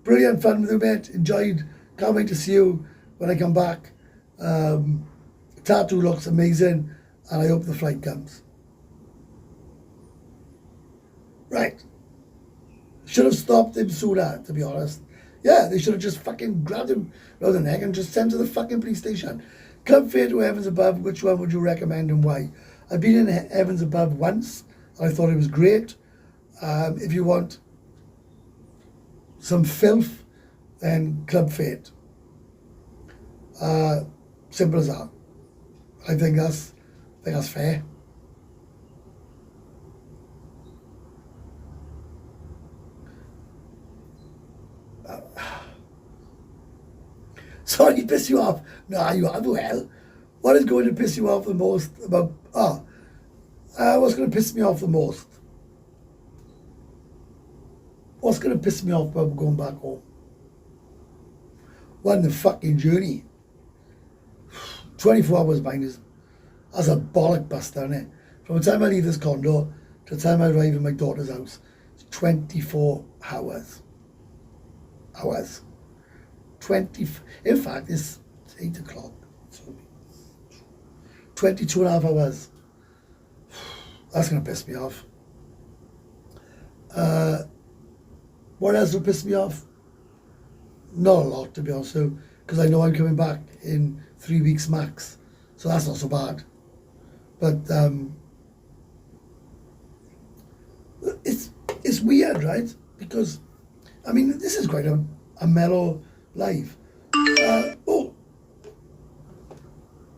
Brilliant fun with you, mate. Enjoyed. Can't wait to see you when I come back. Tattoo looks amazing, and I hope the flight comes. Right. Should have stopped him sooner, to be honest. Yeah, they should have just fucking grabbed him around the neck and just sent him to the fucking police station. Club Fair to Heavens Above, which one would you recommend and why? I've been in Heavens Above once, and I thought it was great. If you want some filth, then Club Fate. Simple as that. I think that's fair. Sorry to piss you off. No, you have well. What is going to piss you off the most about... what's going to piss me off the most? What's going to piss me off about going back home? One, the fucking journey. 24 hours behind us. That's a bollock buster, isn't it? From the time I leave this condo to the time I arrive in my daughter's house, it's 24 hours. Hours. In fact, it's 8 o'clock. So 22 and a half hours. That's going to piss me off. What else will piss me off? Not a lot, to be honest with you, because I know I'm coming back in 3 weeks max. So that's not so bad. But it's weird, right? Because, I mean, this is quite a mellow life. Oh,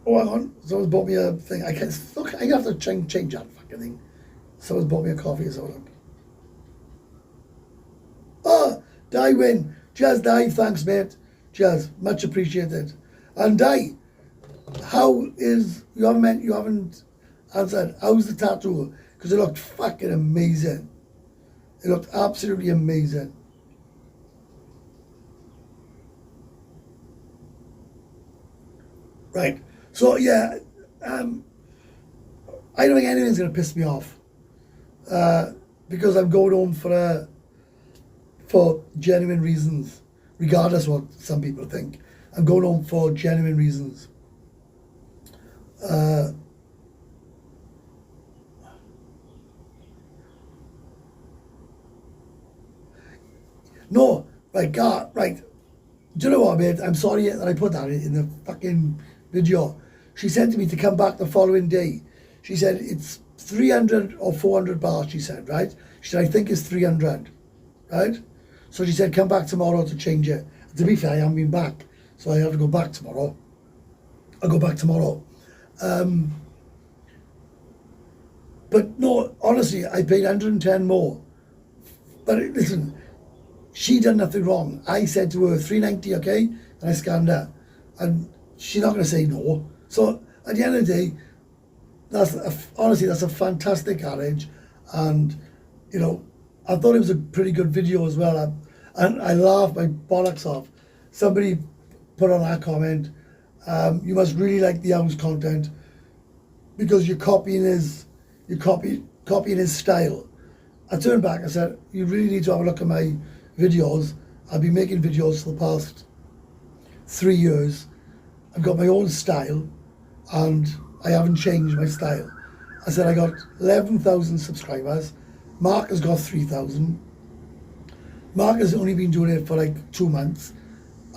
hang on. Someone's bought me a thing. I can't look. I have to change that fucking thing. Someone's bought me a coffee or something. Oh, Di win. Cheers, Di. Thanks, mate. Cheers. Much appreciated. And Di, how is you haven't answered? How's the tattoo? Because it looked fucking amazing. It looked absolutely amazing. Right. So yeah, I don't think anything's going to piss me off because I'm going home for genuine reasons, regardless of what some people think. I'm going home for genuine reasons. No, right, God, right. Do you know what, mate? I'm sorry that I put that in the fucking video. She said to me to come back the following day. She said it's 300 or 400 bars, she said, right? She said, I think it's 300, right? So she said, come back tomorrow to change it. To be fair, I haven't been back, so I have to go back tomorrow. I'll go back tomorrow. But no, honestly, I paid 110 more. But listen, she done nothing wrong. I said to her, 390, okay? And I scanned her. And she's not going to say no. So at the end of the day, honestly, that's a fantastic garage. And, you know, I thought it was a pretty good video as well. And I laughed my bollocks off. Somebody put on our comment, you must really like the house content because you're copying his style. I turned back and said, you really need to have a look at my videos. I've been making videos for the past 3 years. I've got my own style and I haven't changed my style. I said I got 11,000 subscribers. Mark has got 3,000. Mark has only been doing it for like 2 months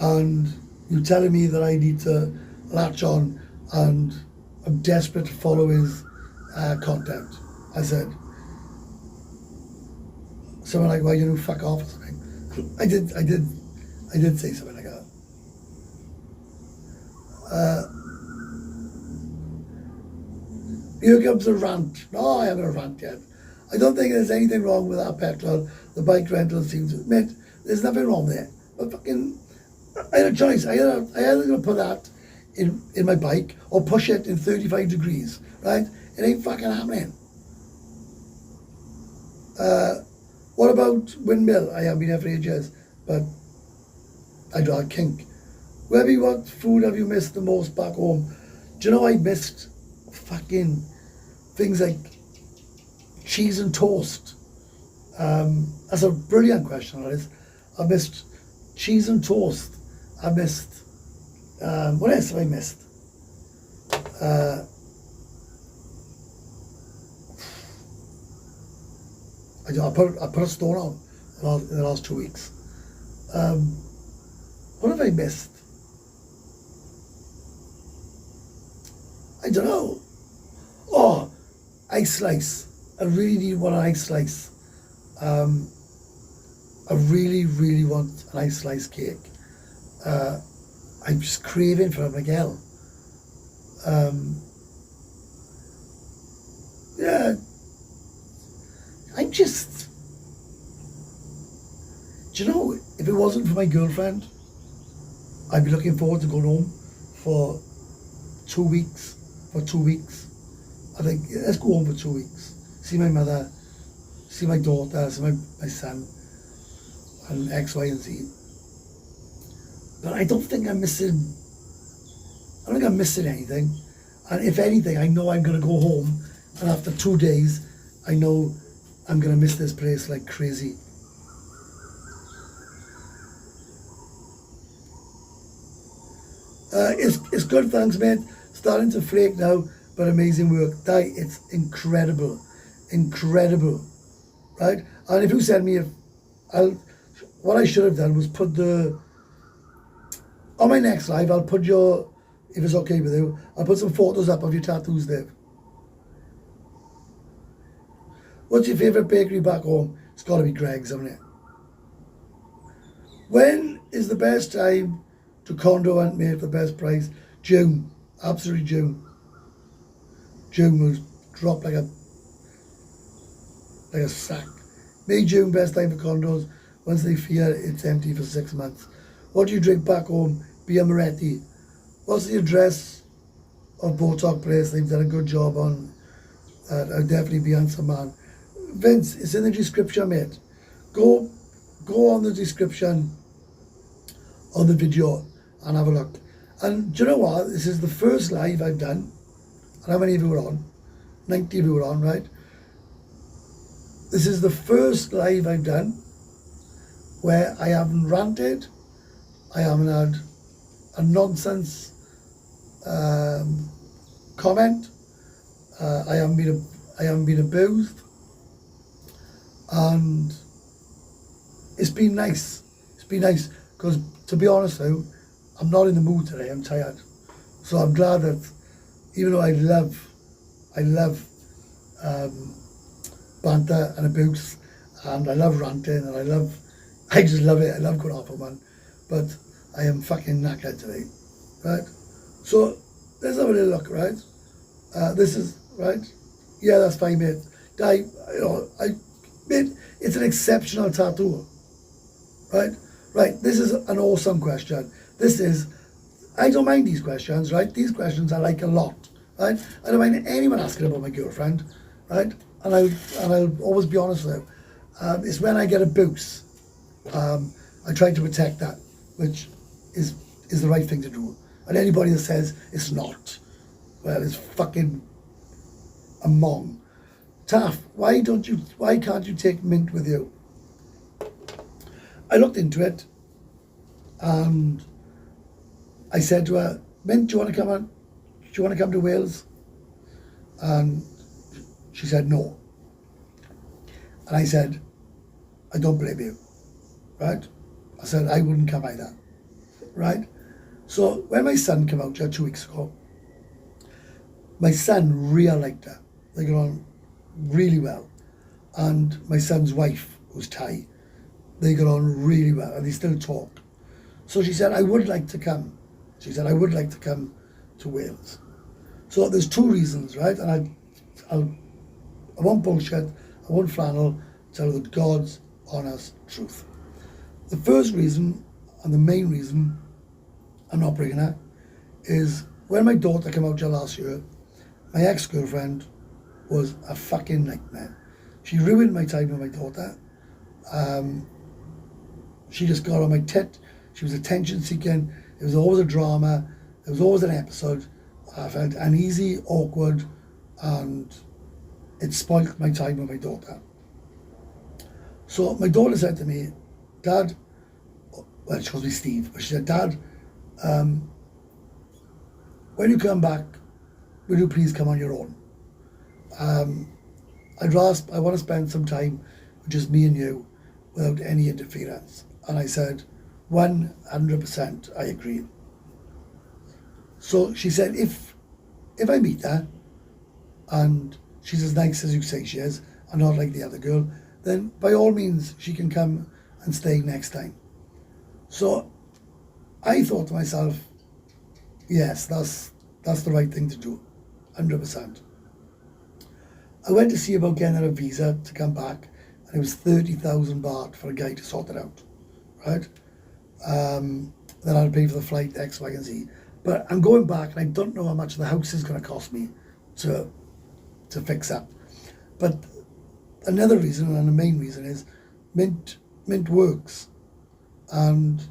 and you're telling me that I need to latch on and I'm desperate to follow his content. I said, something like, well, you know, fuck off or something. I did say something like that. Here comes a rant. No, I haven't a rant yet. I don't think there's anything wrong with our petrol. The bike rental seems to admit there's nothing wrong there. But fucking, I had a choice. I either going to put that in my bike or push it in 35 degrees, right? It ain't fucking happening. What about Windmill? I haven't been there for ages, but I'd rather kink. Webby, what food have you missed the most back home? Do you know I missed fucking things like cheese and toast? That's a brilliant question, that is. I missed cheese and toast. I missed, what else have I missed? I put a stone on in the last 2 weeks. What have I missed? I don't know. Oh, ice slice. I really need one ice slice. I really, really want an ice slice cake. I'm just craving for it like hell. Yeah. I'm just, do you know, if it wasn't for my girlfriend, I'd be looking forward to going home for 2 weeks. For 2 weeks. I think, let's go home for 2 weeks. See my mother, see my daughter, see my son, and X, Y, and Z. But I don't think I'm missing anything. And if anything, I know I'm going to go home, and after 2 days, I know I'm going to miss this place like crazy. It's good, thanks, mate. Starting to flake now, but amazing work. It's incredible. Incredible. Right? And if you send me what I should have done was put on my next live, I'll put if it's okay with you, I'll put some photos up of your tattoos there. What's your favourite bakery back home? It's got to be Greg's, hasn't it? When is the best time to condo and mate for the best price? June. Absolutely June. June will drop like a sack. May, June, best time for condos. Once they fear it's empty for 6 months. What do you drink back home? Beer Moretti. What's the address of Botox Place? They've done a good job on. I'll definitely be answer man. Vince, it's in the description, mate. Go on the description on the video and have a look. And do you know what? This is the first live I've done and how many of you were on? 90 of you were on, right? This is the first live I've done where I haven't ranted, I haven't had a nonsense comment, I haven't been abused, and it's been nice. It's been nice because, to be honest though, I'm not in the mood today. I'm tired, so I'm glad that even though I love banter and abuse, and I love ranting, and I just love it. I love going off on one, but I am fucking knackered today, right? So let's have a little look, right? This is right. Yeah, that's fine, mate. Mate, it's an exceptional tattoo, right? Right. This is an awesome question. I don't mind these questions, right? These questions I like a lot, right? I don't mind anyone asking about my girlfriend, right? And I'll always be honest with you. It's when I get a boost. I try to protect that, which is the right thing to do. And anybody that says it's not, well, it's fucking a mong. Taff, why can't you take Mint with you? I looked into it, and I said to her, Mint, do you want to come on? Do you want to come to Wales? And she said no. And I said, I don't blame you, right? I said, I wouldn't come either, right? So when my son came out here 2 weeks ago, my son really liked her. They got on really well. And my son's wife, who's Thai, they got on really well, and they still talk. So she said, I would like to come. She said, I would like to come to Wales. So there's two reasons, right? And I won't bullshit, I won't flannel, tell the God's honest truth. The first reason, and the main reason I'm not bringing her, is when my daughter came out here last year, my ex-girlfriend was a fucking nightmare. She ruined my time with my daughter. She just got on my tit. She was attention seeking. It was always a drama. There was always an episode. I felt uneasy, awkward, and it spoilt my time with my daughter. So my daughter said to me, Dad, well, she calls me Steve, but she said, Dad, when you come back, will you please come on your own? I want to spend some time with just me and you without any interference. And I said, 100% I agree. So she said, if I meet her and she's as nice as you say she is, and not like the other girl, then by all means she can come and stay next time. So I thought to myself, yes, that's the right thing to do, 100%. I went to see about getting her a visa to come back, and it was 30,000 baht for a guy to sort it out, right? Then I'll pay for the flight, X, Y, and Z. But I'm going back, and I don't know how much the house is going to cost me to fix up. But another reason, and the main reason, is Mint works, and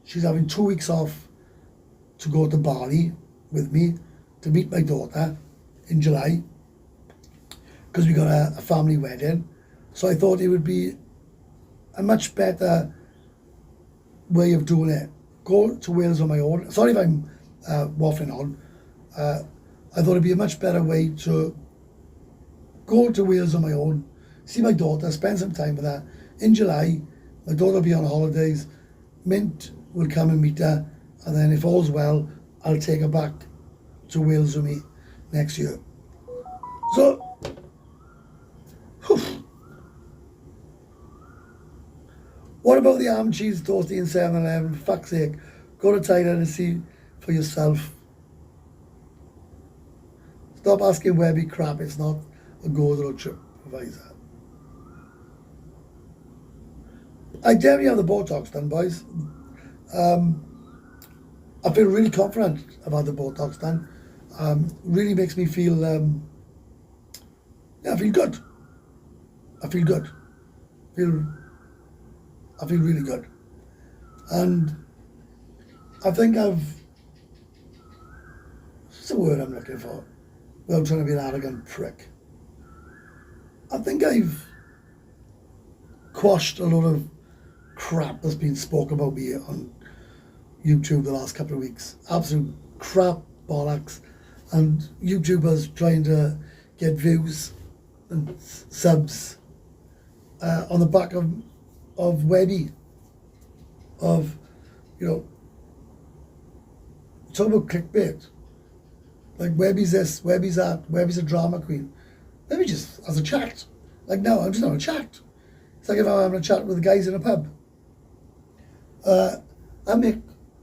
she's having 2 weeks off to go to Bali with me to meet my daughter in July, because we got a family wedding. So I thought it would be a much better way of doing it. Go to Wales on my own. Sorry if I'm waffling on. I thought it'd be a much better way to go to Wales on my own, see my daughter, spend some time with her. In July, my daughter will be on holidays. Mint will come and meet her, and then if all's well, I'll take her back to Wales with me next year. So, what about the ham cheese toasty in 7-Eleven? Fuck's sake, go to Thailand and see for yourself. Stop asking Webby crap, it's not a GoDro trip advisor. I definitely have the Botox done, boys. I feel really confident about the Botox done. Really makes me feel, I feel good. I feel good. I feel really good. And I think what's the word I'm looking for? without trying to be an arrogant prick. I think I've quashed a lot of crap that's been spoken about me on YouTube the last couple of weeks. Absolute crap, bollocks, and YouTubers trying to get views and subs on the back of Webby, of, you know, talk about clickbait. Like, Webby's this, Webby's that, Webby's a drama queen. Maybe just as a chat. Like, no, I'm just not a chat. It's like if I'm having a chat with the guys in a pub. I make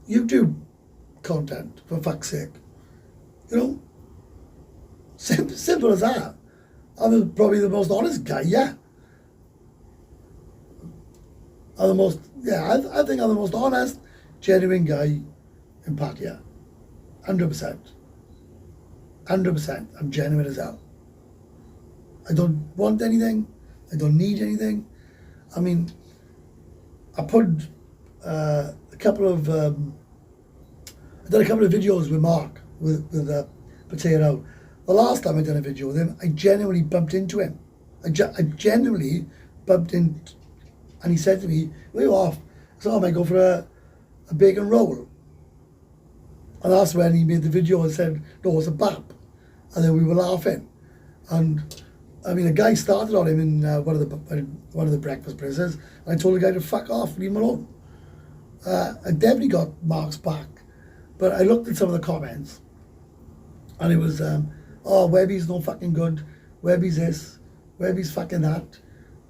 YouTube content, for fuck's sake. You know? Simple as that. I'm probably the most honest guy, yeah. I think I'm the most honest, genuine guy in Pattaya. 100%. 100%. I'm genuine as hell. I don't want anything. I don't need anything. I mean, I put a couple of I did a couple of videos with Mark with Pattaya out. The last time I did a video with him, I genuinely bumped into him. I genuinely bumped in, and he said to me, "Where you off?" I said, "Oh, I might go for a bacon roll." And that's when he made the video and said, "No, it's a bap." And then we were laughing. And I mean, a guy started on him in one of the breakfast places, and I told the guy to fuck off, leave him alone. I definitely got Mark's back, but I looked at some of the comments, and it was, "Oh, Webby's no fucking good. Webby's this. Webby's fucking that.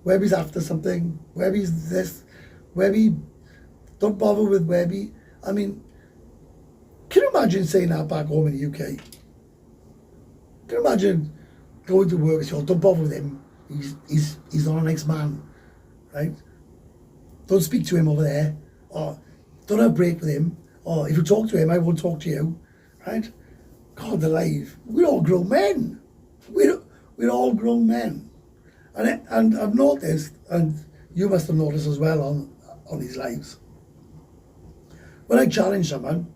Webby's after something. Webby's this. Webby, don't bother with Webby." I mean, can you imagine saying that back home in the UK? Can you imagine going to work and saying, "Oh, don't bother with him. He's not a nice man," right? Don't speak to him over there, or don't have a break with him, or if you talk to him, I won't talk to you, right? God alive, we're all grown men. We're all grown men, and I've noticed, and you must have noticed as well on these lives. When I challenge someone,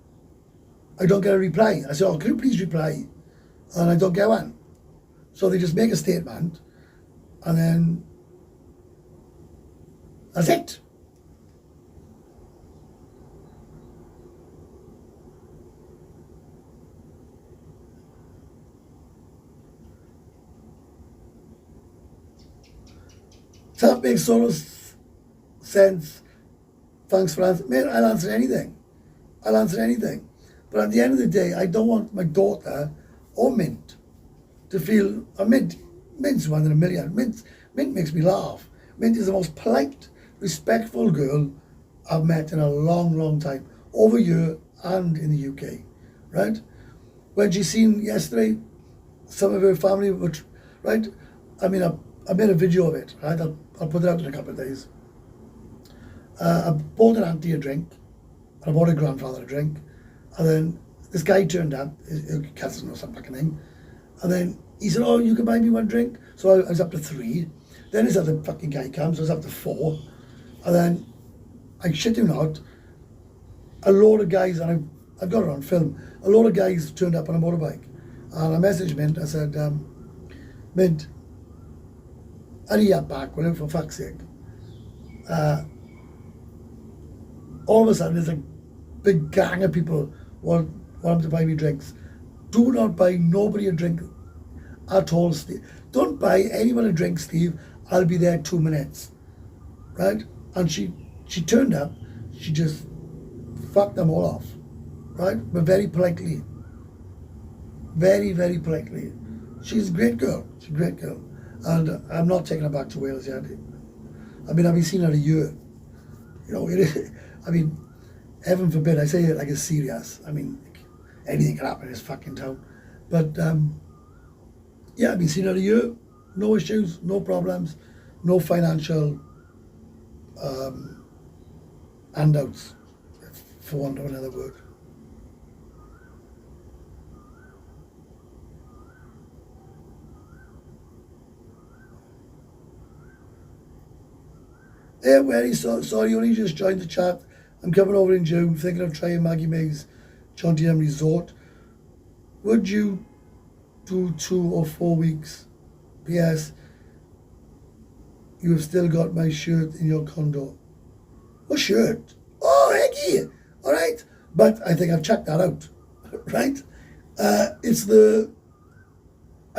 I don't get a reply. I say, "Oh, can you please reply?" And I don't get one. So they just make a statement, and then that's it. So that makes sort of sense. Thanks for answering. Mate, I'll answer anything. I'll answer anything. But at the end of the day, I don't want my daughter or Mint to feel, Mint's one in a million. Mint makes me laugh. Mint is the most polite, respectful girl I've met in a long, long time, over here and in the UK, right? When she seen yesterday, some of her family were, right? I mean, I made a video of it, right? I'll put it out in a couple of days. I bought an auntie a drink, and I bought her grandfather a drink, and then this guy turned up, his cousin or some fucking thing, and then he said, "Oh, you can buy me one drink." So I was up to 3. Then this other fucking guy comes, so I was up to 4. And then, I shit you not, a load of guys, and I've got it on film, a load of guys turned up on a motorbike. And I messaged Mint, I said, "Mint, hurry up back, will you, for fuck's sake." All of a sudden, there's a big gang of people want to buy me drinks. Do not buy nobody a drink at all, Steve. Don't buy anyone a drink, Steve. I'll be there 2 minutes, right? And she turned up. She just fucked them all off, right? But very politely. Very, very politely. She's a great girl. She's a great girl. And I'm not taking her back to Wales yet. I mean, I've been seeing her a year. You know, I mean, heaven forbid, I say it like it's serious. I mean, anything can happen in this fucking town. But, yeah, I've been seeing her a year. No issues, no problems, no financial handouts, for want of another word. Hey, very sorry, only just joined the chat. I'm coming over in June, thinking of trying Maggie Meg's John Resort. Would you do 2 or 4 weeks. P.S. You have still got my shirt in your condo. What shirt? Oh, Eggy! Alright. But I think I've checked that out. Right? I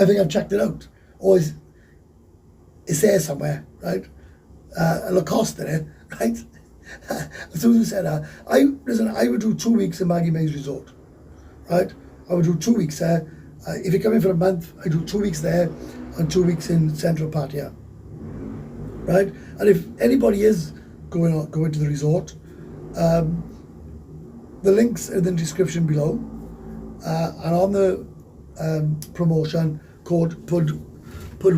think I've checked it out. Or it's there somewhere, right? A Lacoste in it, right? As soon as you said that, I would do 2 weeks in Maggie May's resort, right? I would do 2 weeks there. If you come in for a month, I do 2 weeks there and 2 weeks in Central Pattaya, right? And if anybody is going to the resort, the links are in the description below, and on the promotion code put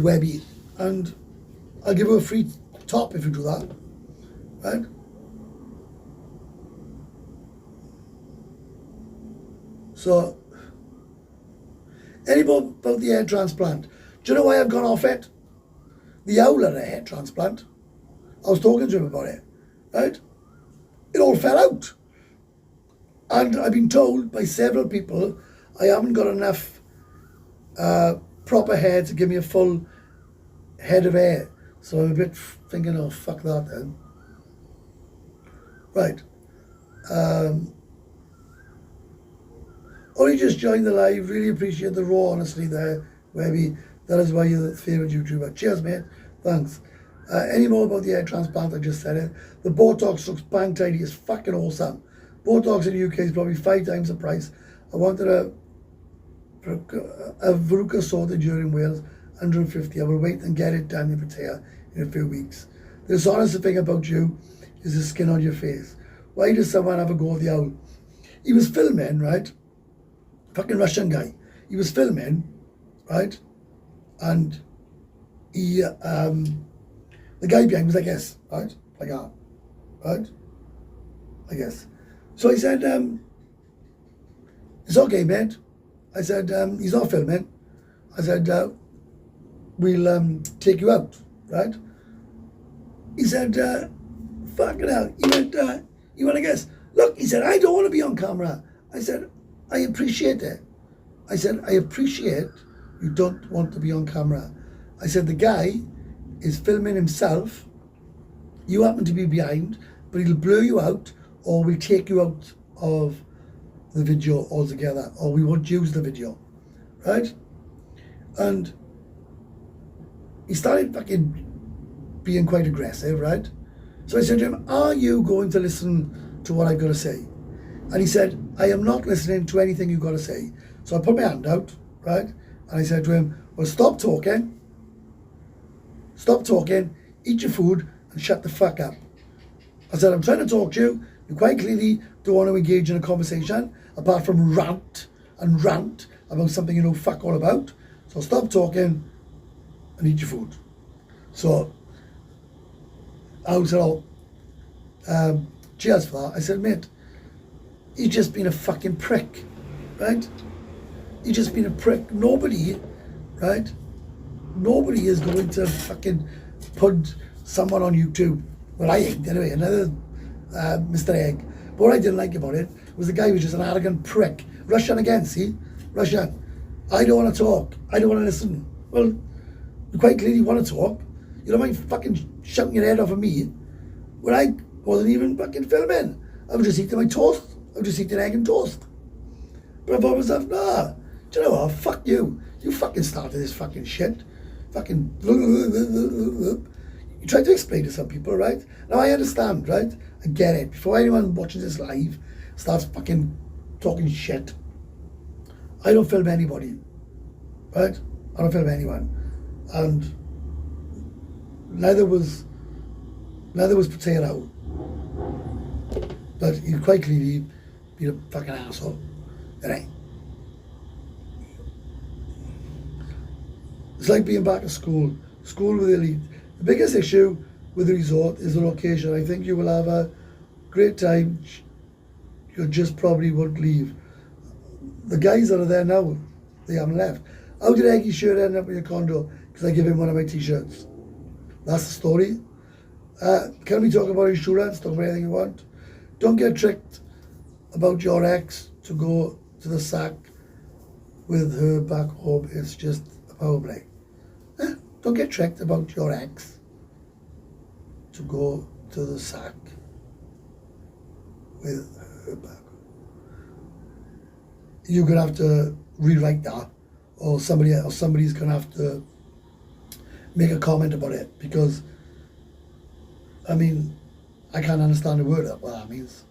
Webby, and I'll give you a free top if you do that, right? So, anybody about the hair transplant? Do you know why I've gone off it? The owl had a hair transplant. I was talking to him about it, right? It all fell out. And I've been told by several people I haven't got enough proper hair to give me a full head of hair. So I'm a bit thinking, oh, fuck that then. Right. Only just joined the live. Really appreciate the raw honesty there, Webby. That is why you're the favourite YouTuber. Cheers, mate. Thanks. Any more about the hair transplant? I just said it. The Botox looks bang tidy. It's fucking awesome. Botox in the UK is probably 5 times the price. I wanted a Veruca sorted here in Wales, 150. I will wait and get it done in Pattaya in a few weeks. The dishonest thing about you is the skin on your face. Why does someone have a go at the owl? He was filming, right? Fucking Russian guy. He was filming, right? And he, the guy behind was like this, right? Like that, right? I guess. So I said, it's okay, mate. I said, he's not filming. I said, we'll take you out, right? He said, fucking hell. He went, you want to guess? Look, he said, I don't want to be on camera. I said, I appreciate it. I said, I appreciate you don't want to be on camera. I said, the guy is filming himself. You happen to be behind, but he'll blur you out, or we'll take you out of the video altogether, or we won't use the video, right? And he started fucking being quite aggressive, right? So I said to him, are you going to listen to what I've got to say? And he said, I am not listening to anything you've got to say. So I put my hand out, right? And I said to him, well, stop talking, eat your food, and shut the fuck up. I said, I'm trying to talk to you. You quite clearly don't want to engage in a conversation, apart from rant about something you know fuck all about. So stop talking and eat your food. So I was all, cheers for that. I said, mate, he's just been a fucking prick, right? He's just been a prick. Nobody, right? Nobody is going to fucking put someone on YouTube. Well, I ain't, anyway, another Mr. Egg. But what I didn't like about it was the guy was just an arrogant prick. Russian again, see? Russian. I don't want to talk. I don't want to listen. Well, you quite clearly want to talk. You don't mind fucking shouting your head off at me when I wasn't even fucking filming. I was just eating my toast. I was just eating egg and toast. But I thought to myself, nah, do you know what? Fuck you. You fucking started this fucking shit. Fucking... You try to explain to some people, right? Now I understand, right? I get it. Before anyone watching this live starts fucking talking shit, I don't film anybody, right? I don't film anyone. And neither was Pattaya. But he quite clearly been a fucking asshole. Right? It's like being back at school with the elite. The biggest issue with the resort is the location. I think you will have a great time. You just probably won't leave. The guys that are there now, they haven't left. How did Eggie's shirt end up in your condo? Because I give him one of my t-shirts. That's the story. Can we talk about insurance? Talk about anything you want. Don't get tricked about your ex to go to the sack with her back home, it's just a power play. Don't get tricked about your ex to go to the sack with her back. You're gonna have to rewrite that, or somebody's gonna have to make a comment about it, because I mean, I can't understand a word of what that means.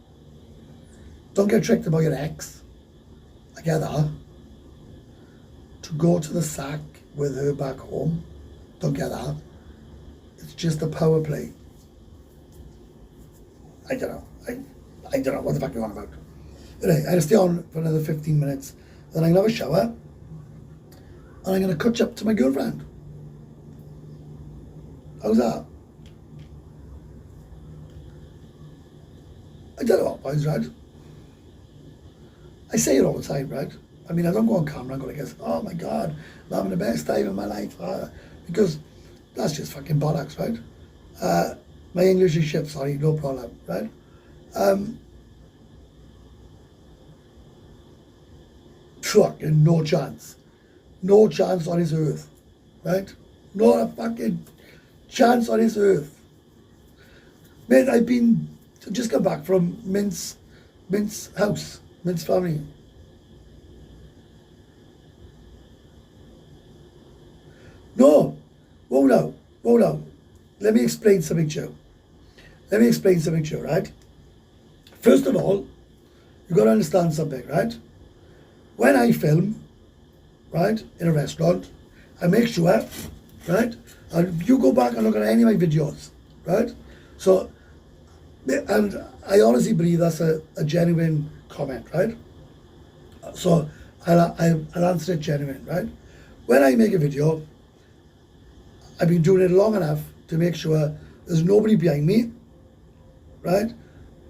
Don't get tricked about your ex. I get that. To go to the sack with her back home, don't get that. It's just a power play. I don't know. I don't know what the fuck you're on about. Anyway, I'm going to stay on for another 15 minutes. Then I'm going to have a shower. And I'm going to catch up to my girlfriend. How's that? I don't know what boys, right? I say it all the time, right? I mean, I don't go on camera and go like this, oh my God, I'm having the best time of my life. Because that's just fucking bollocks, right? My English is shit, sorry, no problem, right? Fucking no chance. No chance on this earth, right? Not a fucking chance on this earth. Mate, just got back from Mint's house, Mint's family. No, whoa now. Let me explain something to you. Right? First of all, you got to understand something, right? When I film, right, in a restaurant, I make sure, right, and you go back and look at any of my videos, right? So, and I honestly believe that's a genuine comment, right? So I'll answer it genuine, right? When I make a video, I've been doing it long enough to make sure there's nobody behind me, right?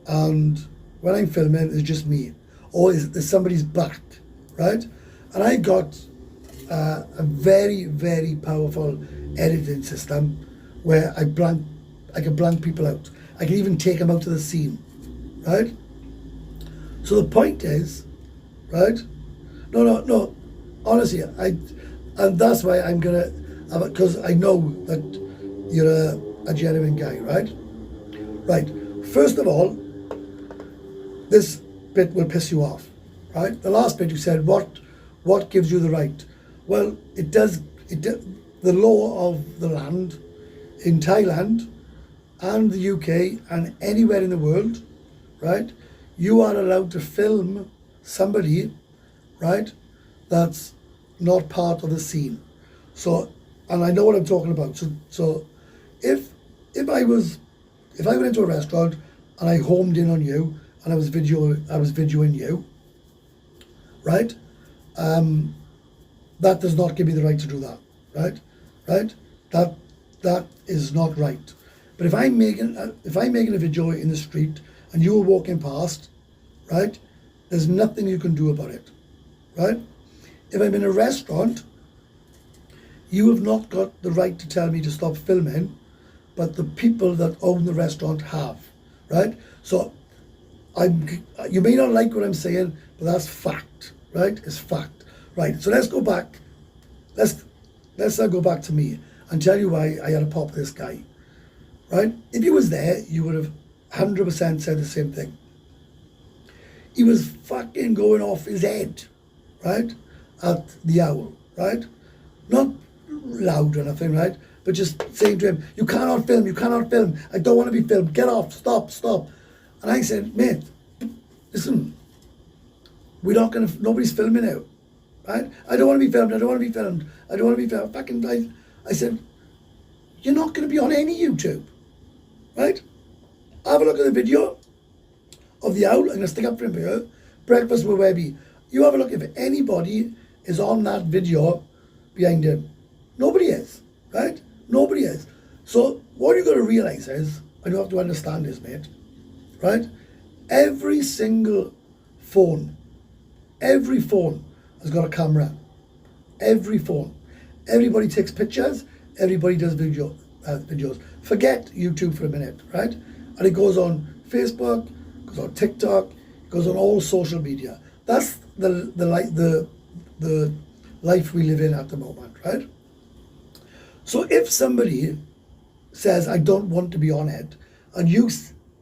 And when I'm filming, it's just me, or there's somebody's back, right? And I got a very, very powerful editing system where I can blank people out. I can even take them out of the scene, right? So the point is, right? No. Honestly, and that's why I'm gonna, because I know that you're a genuine guy, right? Right. First of all, this bit will piss you off, right? The last bit you said, what gives you the right? Well, it does. The law of the land in Thailand and the UK and anywhere in the world, right? You are allowed to film somebody, right, that's not part of the scene. So, and I know what I'm talking about. So if I went into a restaurant and I homed in on you and I was videoing you, right? That does not give me the right to do that, right? Right? That is not right. But if I'm making a video in the street and you were walking past, right? There's nothing you can do about it, right? If I'm in a restaurant, you have not got the right to tell me to stop filming, but the people that own the restaurant have, right? So you may not like what I'm saying, but that's fact, right? It's fact, right? So let's go back. Let's go back to me and tell you why I had a pop with this guy, right? If he was there, you would have 100% said the same thing. He was fucking going off his head, right, at the owl, right? Not loud or nothing, right? But just saying to him, you cannot film, I don't want to be filmed, get off, stop. And I said, mate, listen, nobody's filming now, right? I don't want to be filmed. Fucking, I said, you're not going to be on any YouTube, right? Have a look at the video of the owl. I'm going to stick up for him here. Breakfast with Webby. You have a look if anybody is on that video behind him. Nobody is, right? Nobody is. So what you've got to realise is, and you have to understand this, mate, right? Every single phone has got a camera. Every phone. Everybody takes pictures. Everybody does videos. Forget YouTube for a minute, right? And it goes on Facebook, goes on TikTok, goes on all social media. That's the the life we live in at the moment, right? So if somebody says, I don't want to be on it, and you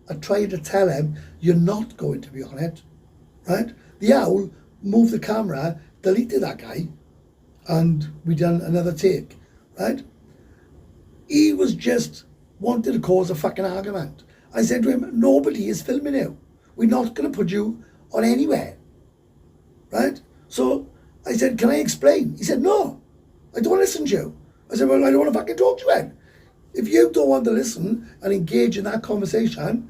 are trying to tell him you're not going to be on it, right? The owl moved the camera, deleted that guy, and we done another take, right? He was just wanted to cause a fucking argument. I said to him, nobody is filming you. We're not going to put you on anywhere, right? So I said, can I explain? He said, no, I don't want to listen to you. I said, well, I don't want to fucking talk to you then. If you don't want to listen and engage in that conversation,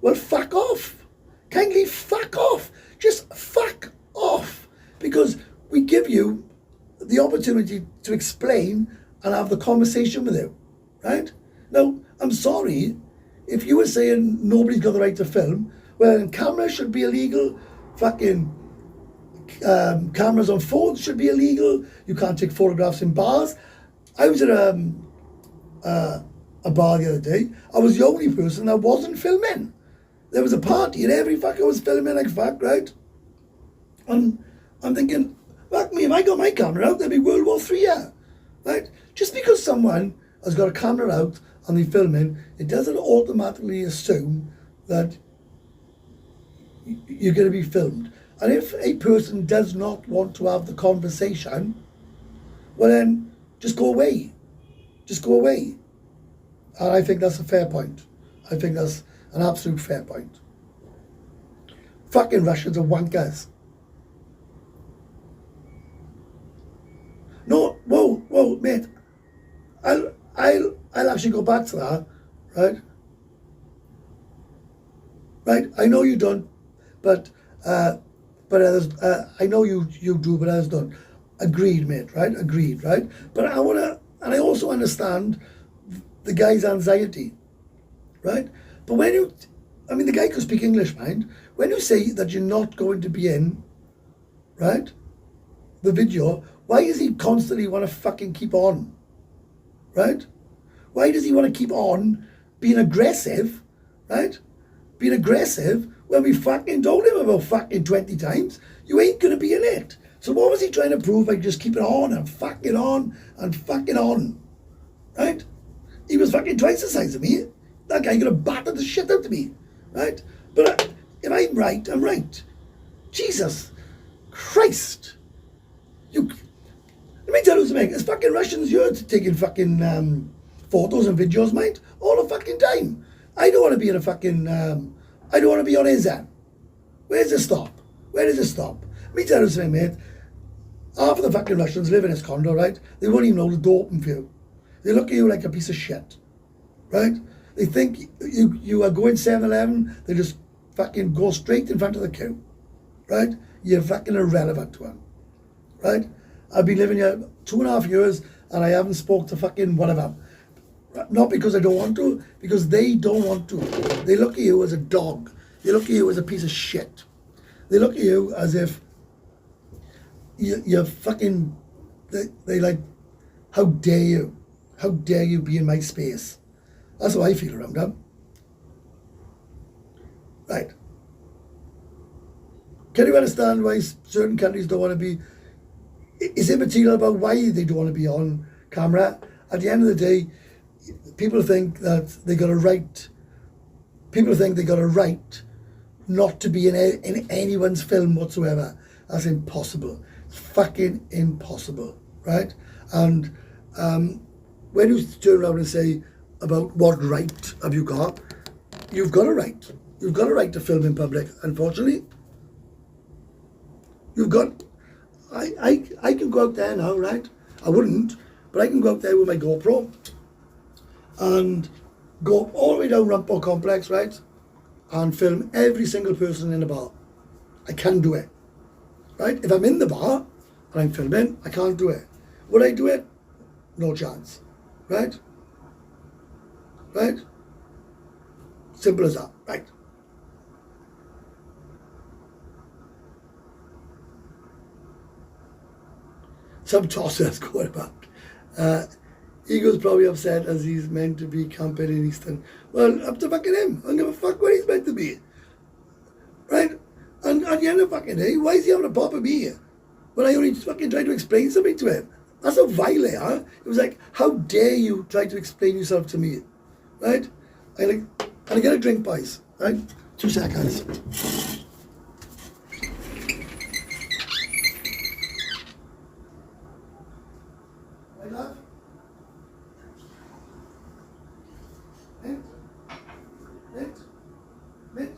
well, fuck off. Kindly fuck off. Just fuck off. Because we give you the opportunity to explain and have the conversation with you, right? Now, I'm sorry, if you were saying nobody's got the right to film, well, cameras should be illegal, fucking cameras on phones should be illegal, you can't take photographs in bars. I was at a bar the other day. I was the only person that wasn't filming. There was a party and every fucker was filming like fuck, right? And I'm thinking, fuck me, if I got my camera out, there'd be World War III here, right? Just because someone has got a camera out and they're filming, it doesn't automatically assume that you're going to be filmed. And if a person does not want to have the conversation, well then, just go away. Just go away. And I think that's a fair point. I think that's an absolute fair point. Fucking Russians are wankers. No, whoa, mate. I'll actually go back to that, right? Right, I know you don't, but others, I know you do, but others don't. Agreed, mate, right? Agreed, right? But I and I also understand the guy's anxiety, right? But when the guy could speak English, mind. When you say that you're not going to be in, right, the video, why does he constantly want to fucking keep on, right? Why does he want to keep on being aggressive, right? Being aggressive when we fucking told him about fucking 20 times, you ain't going to be in it. So what was he trying to prove by just keeping on and fucking on and fucking on, right? He was fucking twice the size of me. That guy could have battered the shit out of me, right? But if I'm right, I'm right. Jesus Christ. Let me tell you something. There's fucking Russians here taking fucking photos and videos, mate, all the fucking time. I don't want to be in a fucking, I don't want to be on his end. Where's the stop? Where does it stop? Let me tell you something, mate. Half of the fucking Russians live in this condo, right? They won't even know the door open for you. They look at you like a piece of shit, right? They think you are going 7-Eleven, they just fucking go straight in front of the queue, right? You're fucking irrelevant to them, right? I've been living here 2.5 years and I haven't spoke to fucking whatever. Not because I don't want to, because they don't want to. They look at you as a dog. They look at you as a piece of shit. They look at you as if you're fucking, they like, how dare you? How dare you be in my space? That's how I feel around them. Right. Can you understand why certain countries don't want to be? It's immaterial about why they don't want to be on camera. At the end of the day, people think that they got a right. People think they got a right not to be in anyone's film whatsoever. That's impossible. It's fucking impossible, right? And when you turn around and say about what right have you got, you've got a right. You've got a right to film in public, unfortunately. You've got, I can go out there now, right? I wouldn't, but I can go out there with my GoPro and go all the way down Rumpole Complex, right? And film every single person in the bar. I can do it, right? If I'm in the bar and I'm filming, I can't do it. Would I do it? No chance, right? Right? Simple as that, right? Some tossers going about. Eagle's probably upset as he's meant to be camping in Easton. Well, up to fucking him. I don't give a fuck where he's meant to be. Right? And at the end of the fucking day, why is he having a pop at me? when I only fucking tried to explain something to him. That's how vile they are. It was like, how dare you try to explain yourself to me, right? And I get a drink, boys, right? 2 seconds. Right, love? Mint? Mint? Mint?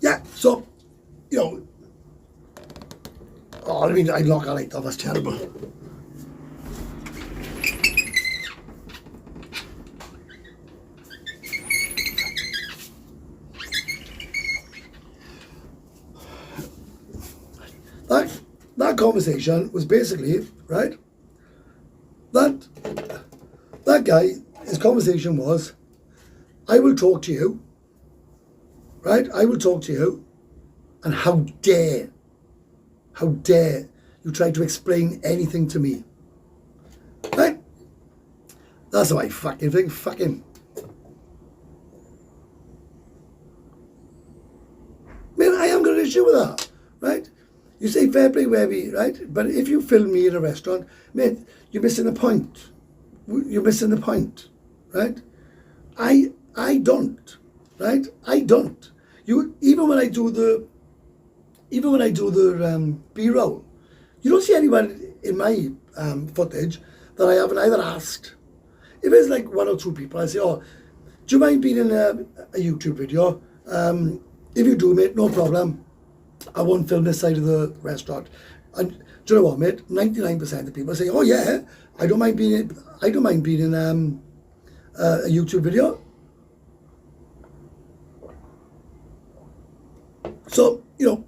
Yeah, so, you know, oh, I mean, I lock a light off, that's terrible. That conversation was basically, right, that guy, his conversation was, I will talk to you, right, I will talk to you, and how dare you try to explain anything to me, right? That's how I fucking think, fucking. Man, I haven't got an issue with that, right? You say fair play, Webby, right? But if you film me in a restaurant, mate, you're missing the point. You're missing the point, right? I don't, right? I don't. You even when I do the B-roll, you don't see anyone in my footage that I haven't either asked. If it's like 1 or 2 people, I say, oh, do you mind being in a YouTube video? If you do, mate, no problem. I won't film this side of the restaurant. And do you know what, mate? 99% of people say, oh yeah, I don't mind being in a YouTube video. So, you know,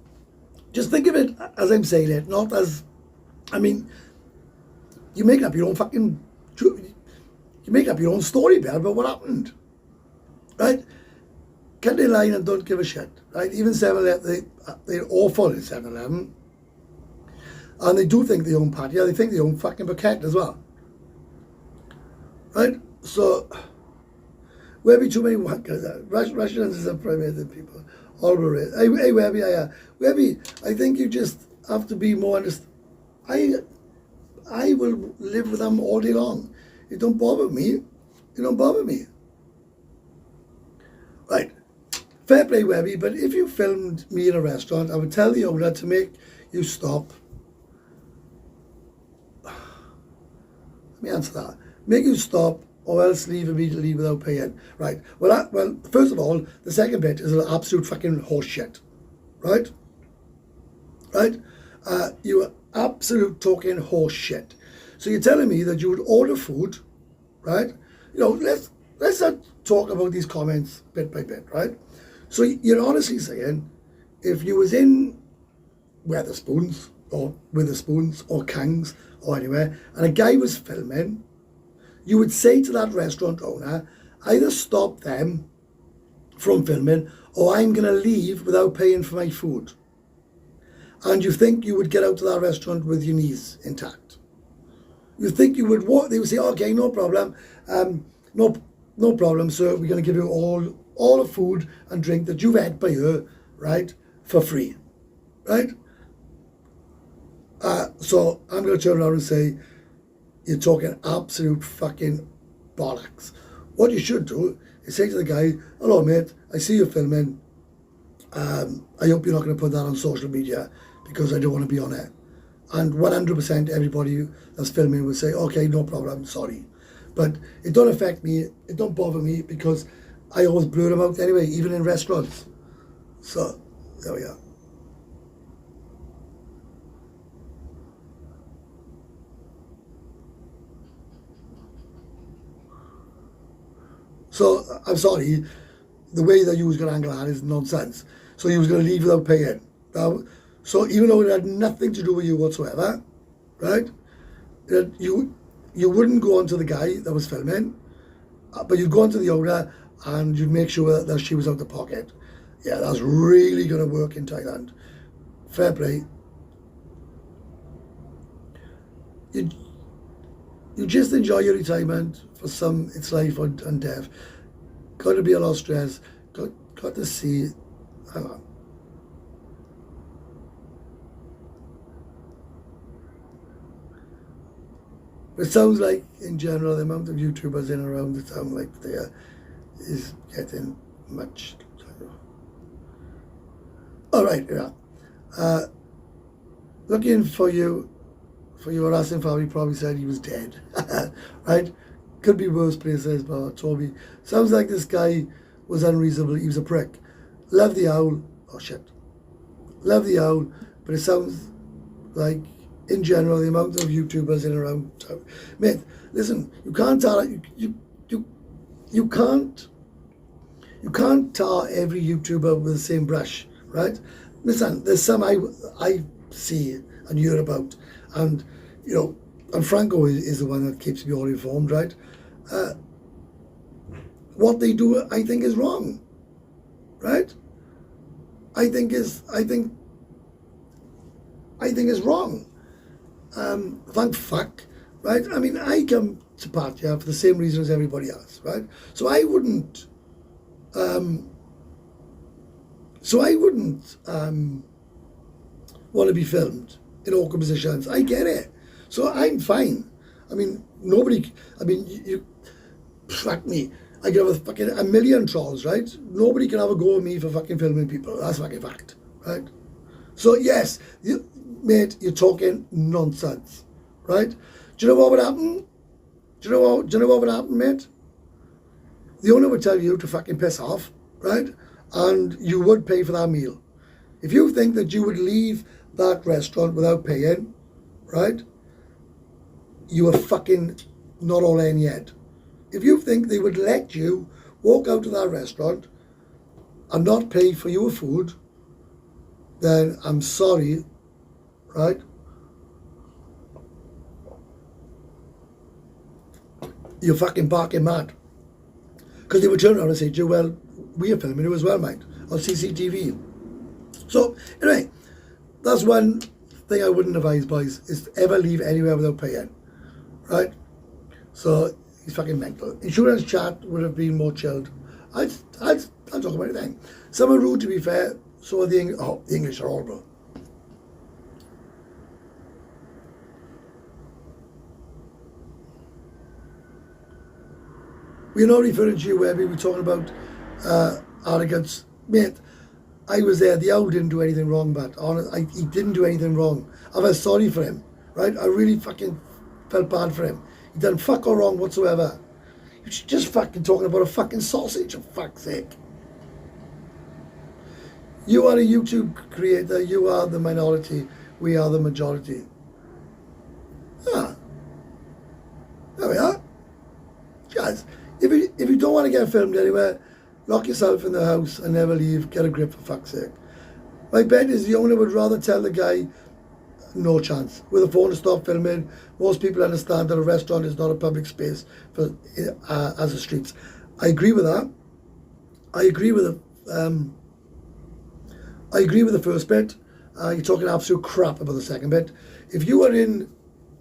just think of it as I'm saying it, not as, I mean, you make up your own story, Bill, about what happened, right? Cut their line and don't give a shit, right? Even 7-Eleven, they're awful in 7-Eleven. And they do think they own Pattaya, they think they own fucking Phuket as well. Right? So, where be too many wankers? Russians are primitive people. All over it. Hey, Webby, Webby, I think you just have to be more I will live with them all day long. It don't bother me. It don't bother me. Right. Fair play, Webby, but if you filmed me in a restaurant, I would tell the owner to make you stop. Let me answer that. Make you stop or else leave immediately without paying. Right. Well, first of all, the second bit is an absolute fucking horse shit. Right? Right? You are absolute talking horse shit. So you're telling me that you would order food, right? You know, let's not talk about these comments bit by bit, right? So you're honestly saying, if you was in Weatherspoons or Witherspoons or Kangs or anywhere, and a guy was filming, you would say to that restaurant owner, either stop them from filming or I'm going to leave without paying for my food. And you think you would get out to that restaurant with your knees intact. You think you would walk, they would say, okay, no problem, no problem, sir, we're going to give you all the food and drink that you've had by here, right, for free, right? So I'm going to turn around and say, you're talking absolute fucking bollocks. What you should do is say to the guy, hello mate, I see you filming, I hope you're not going to put that on social media because I don't want to be on it. And 100% everybody that's filming will say, okay, no problem, sorry. But it don't affect me, it don't bother me because I always blur them out anyway, even in restaurants. So, there we are. So, I'm sorry, the way that you was going to angle that is nonsense. So you was going to leave without paying. Now, so even though it had nothing to do with you whatsoever, right? You wouldn't go on to the guy that was filming, but you'd go on to the owner and you'd make sure that she was out of pocket. Yeah, that's really going to work in Thailand. Fair play. You just enjoy your retirement. For some, it's life and death. Got to be a lot of stress. Got to see. Hang on. It sounds like, in general, the amount of YouTubers in and around the town like Pattaya is getting much. All right, yeah. Looking for your harassing family probably said he was dead, right? Could be worse places, but Toby. Sounds like this guy was unreasonable. He was a prick. Love the owl. Oh, shit. Love the owl, but it sounds like, in general, the amount of YouTubers in and around town. Mate, listen, you can't tar you can't tar every YouTuber with the same brush, right? Listen, there's some I see and hear about, and you know, and Franco is the one that keeps me all informed, right? What they do, I think, is wrong, right? I think is wrong. Thank fuck, right? I mean, I come to Pattaya for the same reason as everybody else, right? So I wouldn't want to be filmed in awkward positions. I get it. So I'm fine. I mean, you fuck me. I can have a million trolls, right? Nobody can have a go at me for fucking filming people. That's fucking fact, right? So yes, mate, you're talking nonsense, right? Do you know what would happen? Do you know what would happen, mate? The owner would tell you to fucking piss off, right? And you would pay for that meal. If you think that you would leave that restaurant without paying, right? You are fucking not all in yet. If you think they would let you walk out of that restaurant and not pay for your food, then I'm sorry, right? You're fucking barking mad. Because they would turn around and say to you, well, we are filming you as well, mate, on CCTV. So, anyway, that's one thing I wouldn't advise, boys, is to ever leave anywhere without paying, right? So, he's fucking mental. Insurance chat would have been more chilled. I'll talk about anything. Some are rude, to be fair. So are the English. Oh, the English are horrible. We're not referring to you, Webby. We're talking about arrogance. Mate, I was there. The owl didn't do anything wrong, but he didn't do anything wrong. I felt sorry for him, right? I really fucking felt bad for him. He done fuck all wrong whatsoever. You're just fucking talking about a fucking sausage, for fuck's sake. You are a YouTube creator. You are the minority. We are the majority. Ah. There we are. Guys, if you don't want to get filmed anywhere, lock yourself in the house and never leave. Get a grip, for fuck's sake. My bet is the owner would rather tell the guy, no chance, with a phone to stop filming. Most people understand that a restaurant is not a public space for as the streets. I agree with that. I agree with the first bit. You're talking absolute crap about the second bit. If you are in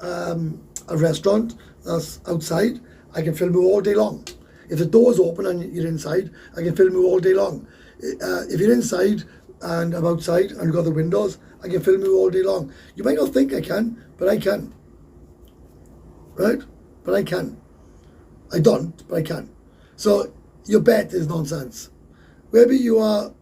a restaurant that's outside, I can film you all day long. If the door's open and you're inside, I can film you all day long. If you're inside and I'm outside and you've got the windows, I can film you all day long. You might not think I can, but I can. Right? But I can. I don't, but I can. So your bet is nonsense. Maybe you are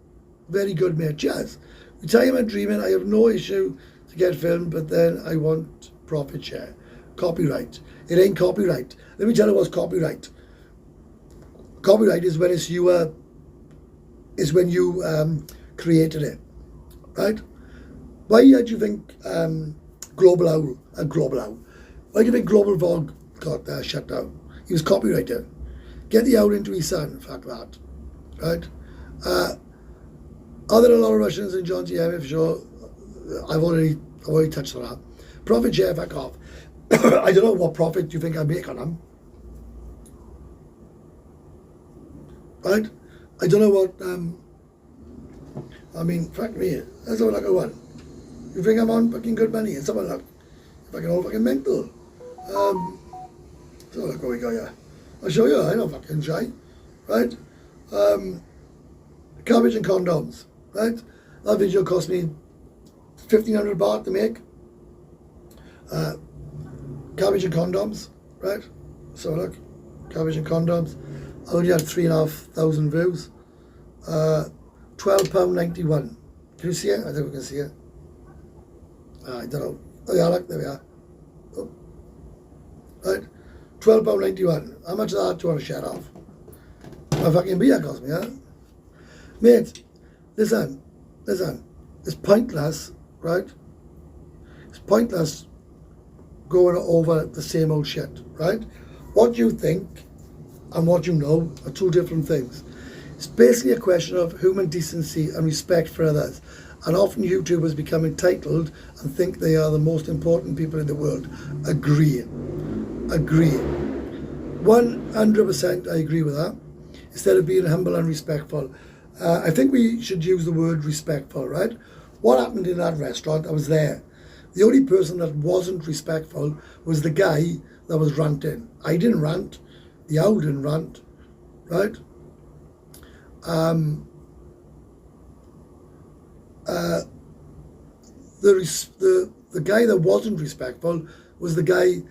very good, mate. Cheers. Retirement dreaming, I have no issue to get filmed, but then I want profit share. Copyright. It ain't copyright. Let me tell you what's copyright. Copyright is when it's you created it, right? Why do you think Global Owl? Why do you think Global Vlog got shut down? He was copyrighted. Get the out into his son, fuck that, right? Are there a lot of Russians in John TM? For sure. I've already touched on that. Profit share, fuck off. I don't know what profit you think I make on them. Right? I don't know what, I mean, fuck me. That's all I go on. You think I'm on fucking good money and someone like fucking all fucking mental. So look what we got here. I'll show you, I know fucking shy. Right? Cabbage and condoms. Right? That video cost me 1,500 baht to make. Cabbage and condoms, right? So look, cabbage and condoms. I only had 3,500 views. £12.91. Can you see it? I think we can see it. I don't know. Oh yeah, look, there we are. Oh. Right? £12.91. How much of that do you want to share off? My fucking beer cost me, huh? Mate, listen. It's pointless, right? It's pointless going over the same old shit, right? What you think and what you know are two different things. It's basically a question of human decency and respect for others. And often YouTubers become entitled and think they are the most important people in the world. Agree. 100% I agree with that. Instead of being humble and respectful. I think we should use the word respectful, right? What happened in that restaurant? I was there. The only person that wasn't respectful was the guy that was ranting. I didn't rant. The owl didn't rant, right? The guy that wasn't respectful was the guy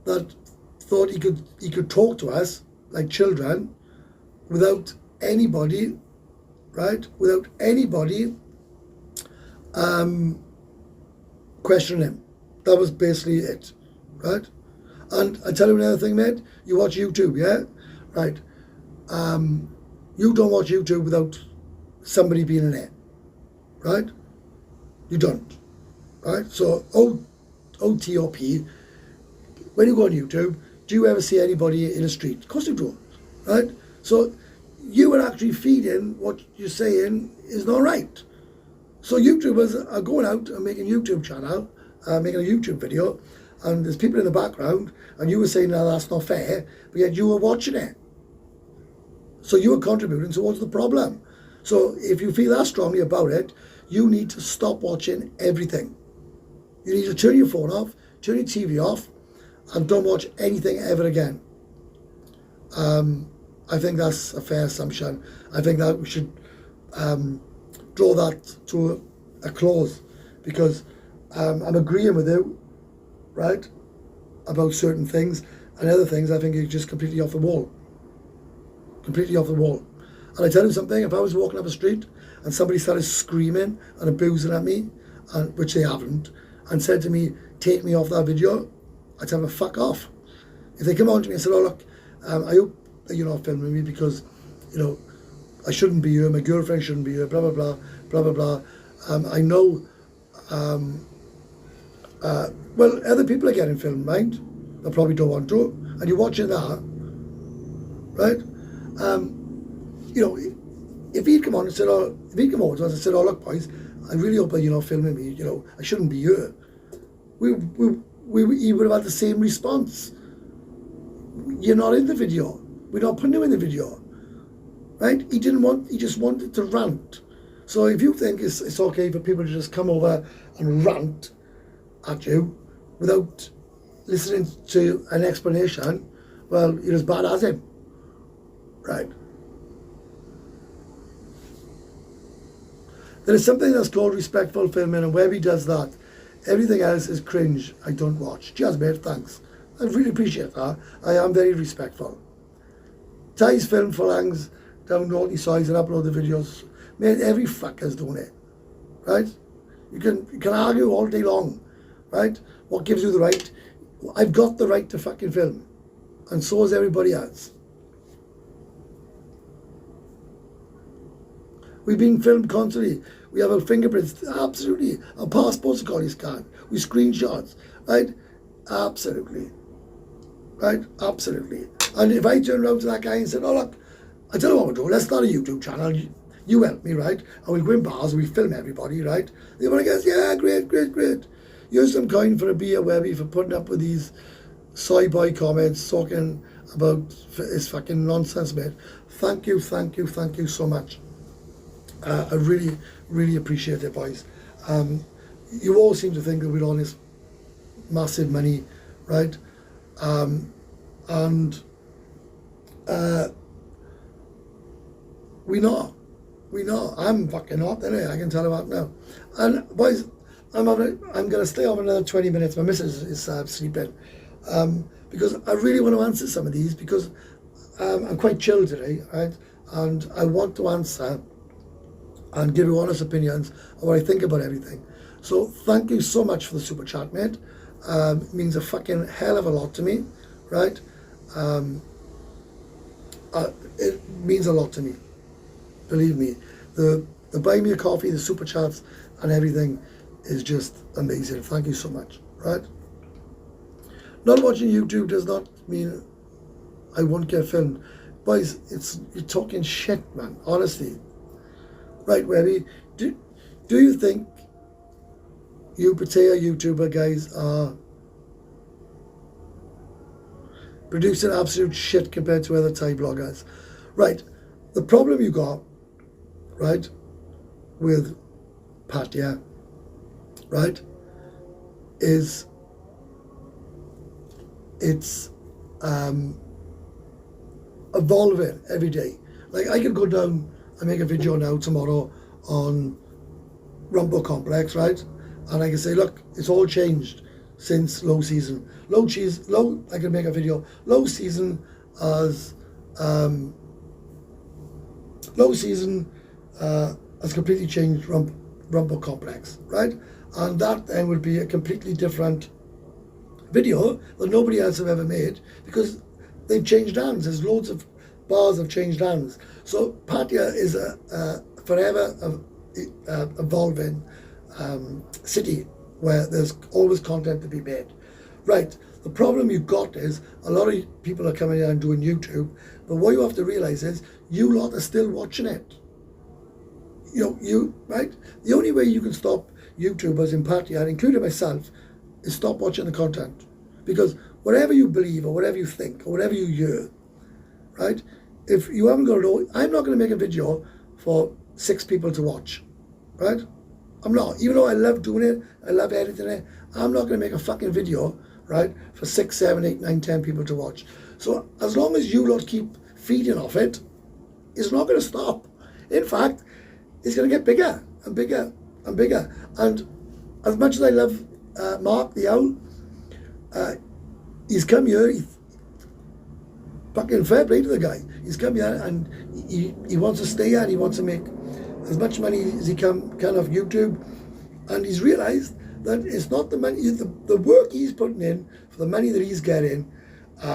that thought he could talk to us like children without anybody, right? Without anybody questioning him. That was basically it, right? And I tell you another thing, mate. You watch YouTube, yeah? Right. You don't watch YouTube without somebody being in it, right? You don't, right? So, OTOP, when you go on YouTube, do you ever see anybody in the street? Of course you don't, right? So, you are actually feeding what you're saying is not right. So YouTubers are going out and making a YouTube channel, making a YouTube video, and there's people in the background, and you were saying, no, that's not fair, but yet you were watching it. So you were contributing towards the problem. So if you feel that strongly about it, you need to stop watching everything. You need to turn your phone off, turn your TV off, and don't watch anything ever again. I think that's a fair assumption. I think that we should draw that to a close, because I'm agreeing with you, right, about certain things, and other things I think are just completely off the wall. Completely off the wall. And I tell you something, if I was walking up a street and somebody started screaming and abusing at me, and which they haven't, and said to me, take me off that video, I'd tell them, fuck off. If they come on to me and said, oh look, I hope that you're not filming me because, you know, I shouldn't be here, my girlfriend shouldn't be here, blah, blah, blah, blah, blah, blah. I know, well, other people are getting filmed, mind? They probably don't want to, and you're watching that, right? You know, if he'd come on and said, oh, if he'd come over to us and said, oh, look, boys, I really hope that you're not filming me, you know, I shouldn't be here. He would have had the same response. You're not in the video. We're not putting you in the video. Right? He just wanted to rant. So if you think it's okay for people to just come over and rant at you without listening to an explanation, well, you're as bad as him. Right? There is something that's called respectful filming, and where he does that, everything else is cringe. I don't watch. Cheers, mate, thanks. I really appreciate that. I am very respectful. Thai's film Phalangs down naughty size and upload the videos. Mate, every fucker's doing it. Right? You can argue all day long. Right? What gives you the right? I've got the right to fucking film. And so has everybody else. We've been filmed constantly. We have our fingerprints, absolutely. Our passports are got scanned. We screenshots, right? Absolutely. Right? Absolutely. And if I turned around to that guy and said, oh look, I don't know what we're doing, let's start a YouTube channel, you help me, right? And we'll go in bars and we film everybody, right? The other guy goes, yeah, great, great, great. Here's some coin for a beer, Webby, for putting up with these soy boy comments, talking about his fucking nonsense, mate. Thank you so much. I really, really appreciate it, boys. You all seem to think that we're on this massive money, right? And we not. I'm fucking not, innit? I can tell you that now. And boys, I'm gonna stay on another 20 minutes. My missus is sleeping, because I really want to answer some of these, because I'm quite chill today, right? And I want to answer and give you honest opinions on what I think about everything. So thank you so much for the super chat, mate. It means a fucking hell of a lot to me, right? It means a lot to me. Believe me, the buy me a coffee, the super chats, and everything is just amazing. Thank you so much, right? Not watching YouTube does not mean I won't get filmed. Boys, you're talking shit, man, honestly. Right, Webby, do you think you Pattaya YouTuber guys are producing absolute shit compared to other Thai bloggers? Right, the problem you got, right, with Pattaya, right, is it's evolving every day. Like, I could go down and make a video now tomorrow on Rumble Complex, right? And I can say, look, it's all changed since low season. I can make a video. Low season has completely changed Rumble Complex, right? And that then would be a completely different video that nobody else have ever made, because they've changed hands. There's loads of bars have changed hands. So Pattaya is a forever evolving city where there's always content to be made. Right, the problem you got is a lot of people are coming in and doing YouTube, but what you have to realize is you lot are still watching it. Right? The only way you can stop YouTubers in Pattaya, including myself, is stop watching the content. Because whatever you believe or whatever you think or whatever you hear, right? If you haven't got to know, I'm not going to make a video for 6 people to watch, right? I'm not. Even though I love doing it, I love editing it, I'm not going to make a fucking video, right, for 6, 7, 8, 9, 10 people to watch. So as long as you lot keep feeding off it, it's not going to stop. In fact, it's going to get bigger and bigger and bigger. And as much as I love Mark the Owl, he's come here, fucking fair play to the guy. He's come here and he wants to stay here and he wants to make as much money as he can off YouTube. And he's realised that it's not the money, the work he's putting in for the money that he's getting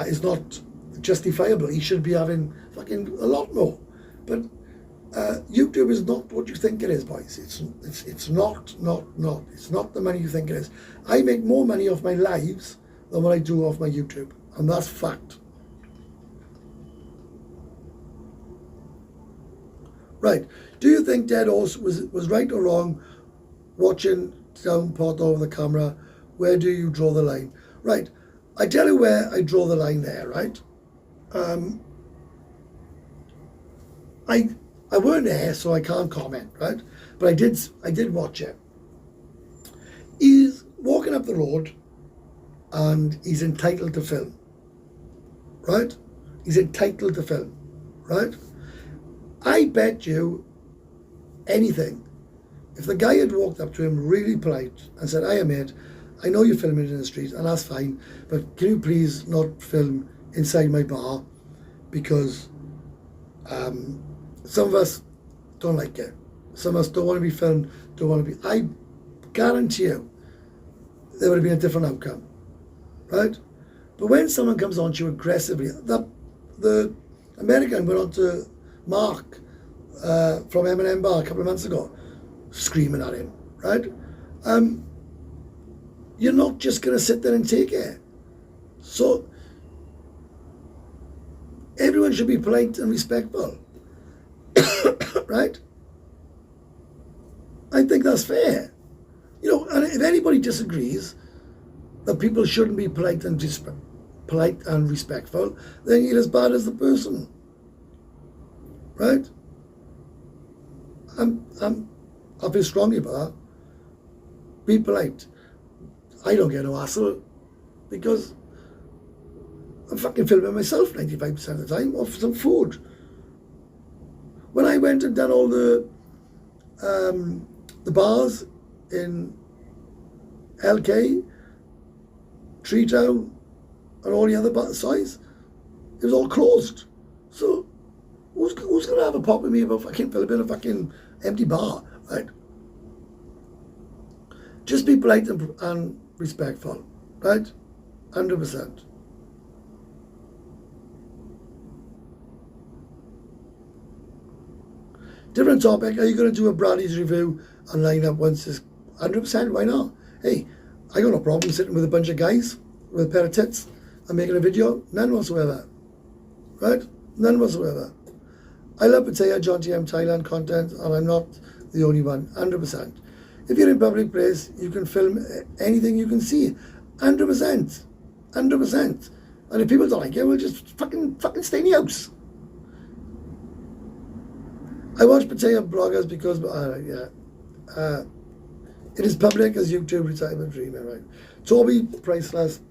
is not justifiable. He should be having fucking a lot more. But YouTube is not what you think it is, boys. It's not. It's not the money you think it is. I make more money off my lives than what I do off my YouTube, and that's fact. Right. Do you think Dead Horse was right or wrong watching Downport over the camera? Where do you draw the line? Right. I tell you where I draw the line there, right? I weren't there, so I can't comment, right? But I did watch it. He's walking up the road and he's entitled to film, right? He's entitled to film, right? I bet you anything, if the guy had walked up to him really polite and said, "Hiya mate, I know you're filming in the street and that's fine, but can you please not film inside my bar, because some of us don't like it. Some of us don't want to be filmed, don't want to be..." I guarantee you there would have been a different outcome, right? But when someone comes on to you aggressively, the American went on to Mark from M&M Bar a couple of months ago, screaming at him, right? You're not just going to sit there and take it. So Everyone should be polite and respectful, right? I think that's fair. You know, and if anybody disagrees that people shouldn't be polite and respectful, then you're as bad as the person, right? I feel strongly about that. Be polite. I don't get no hassle because I'm fucking filming myself 95% of the time off some food. When I went and done all the bars in LK, Treetown, and all the other sites, it was all closed. So who's going to have a pop with me about fucking filming a fucking empty bar, right? Just be polite and respectful, right? 100%. Different topic. Are you going to do a Bradley's review and line up once this? 100%. Why not? Hey, I got no problem sitting with a bunch of guys with a pair of tits and making a video. None whatsoever. Right? None whatsoever. I love Pattaya, John TM Thailand content, and I'm not the only one. 100%. If you're in public place, you can film anything you can see. 100%. 100%. And if people don't like it, we'll just fucking stay in the house. I watch Pattaya bloggers because, it is public as YouTube retirement dreamer, right? Toby Priceless,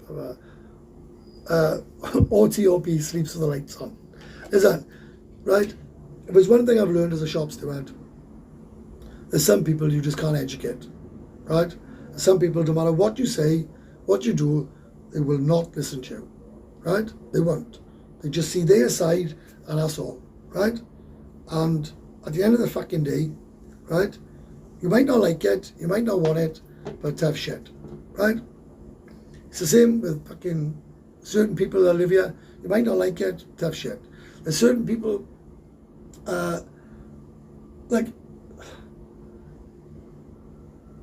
OTOP sleeps with the lights on. Is that right? If there's one thing I've learned as a shop steward, there's some people you just can't educate, right? Some people, no matter what you say, what you do, they will not listen to you, right? They won't. They just see their side and that's all, right? And at the end of the fucking day, right? You might not like it, you might not want it, but tough shit, right? It's the same with fucking certain people that live here. You might not like it, tough shit. There's certain people, like,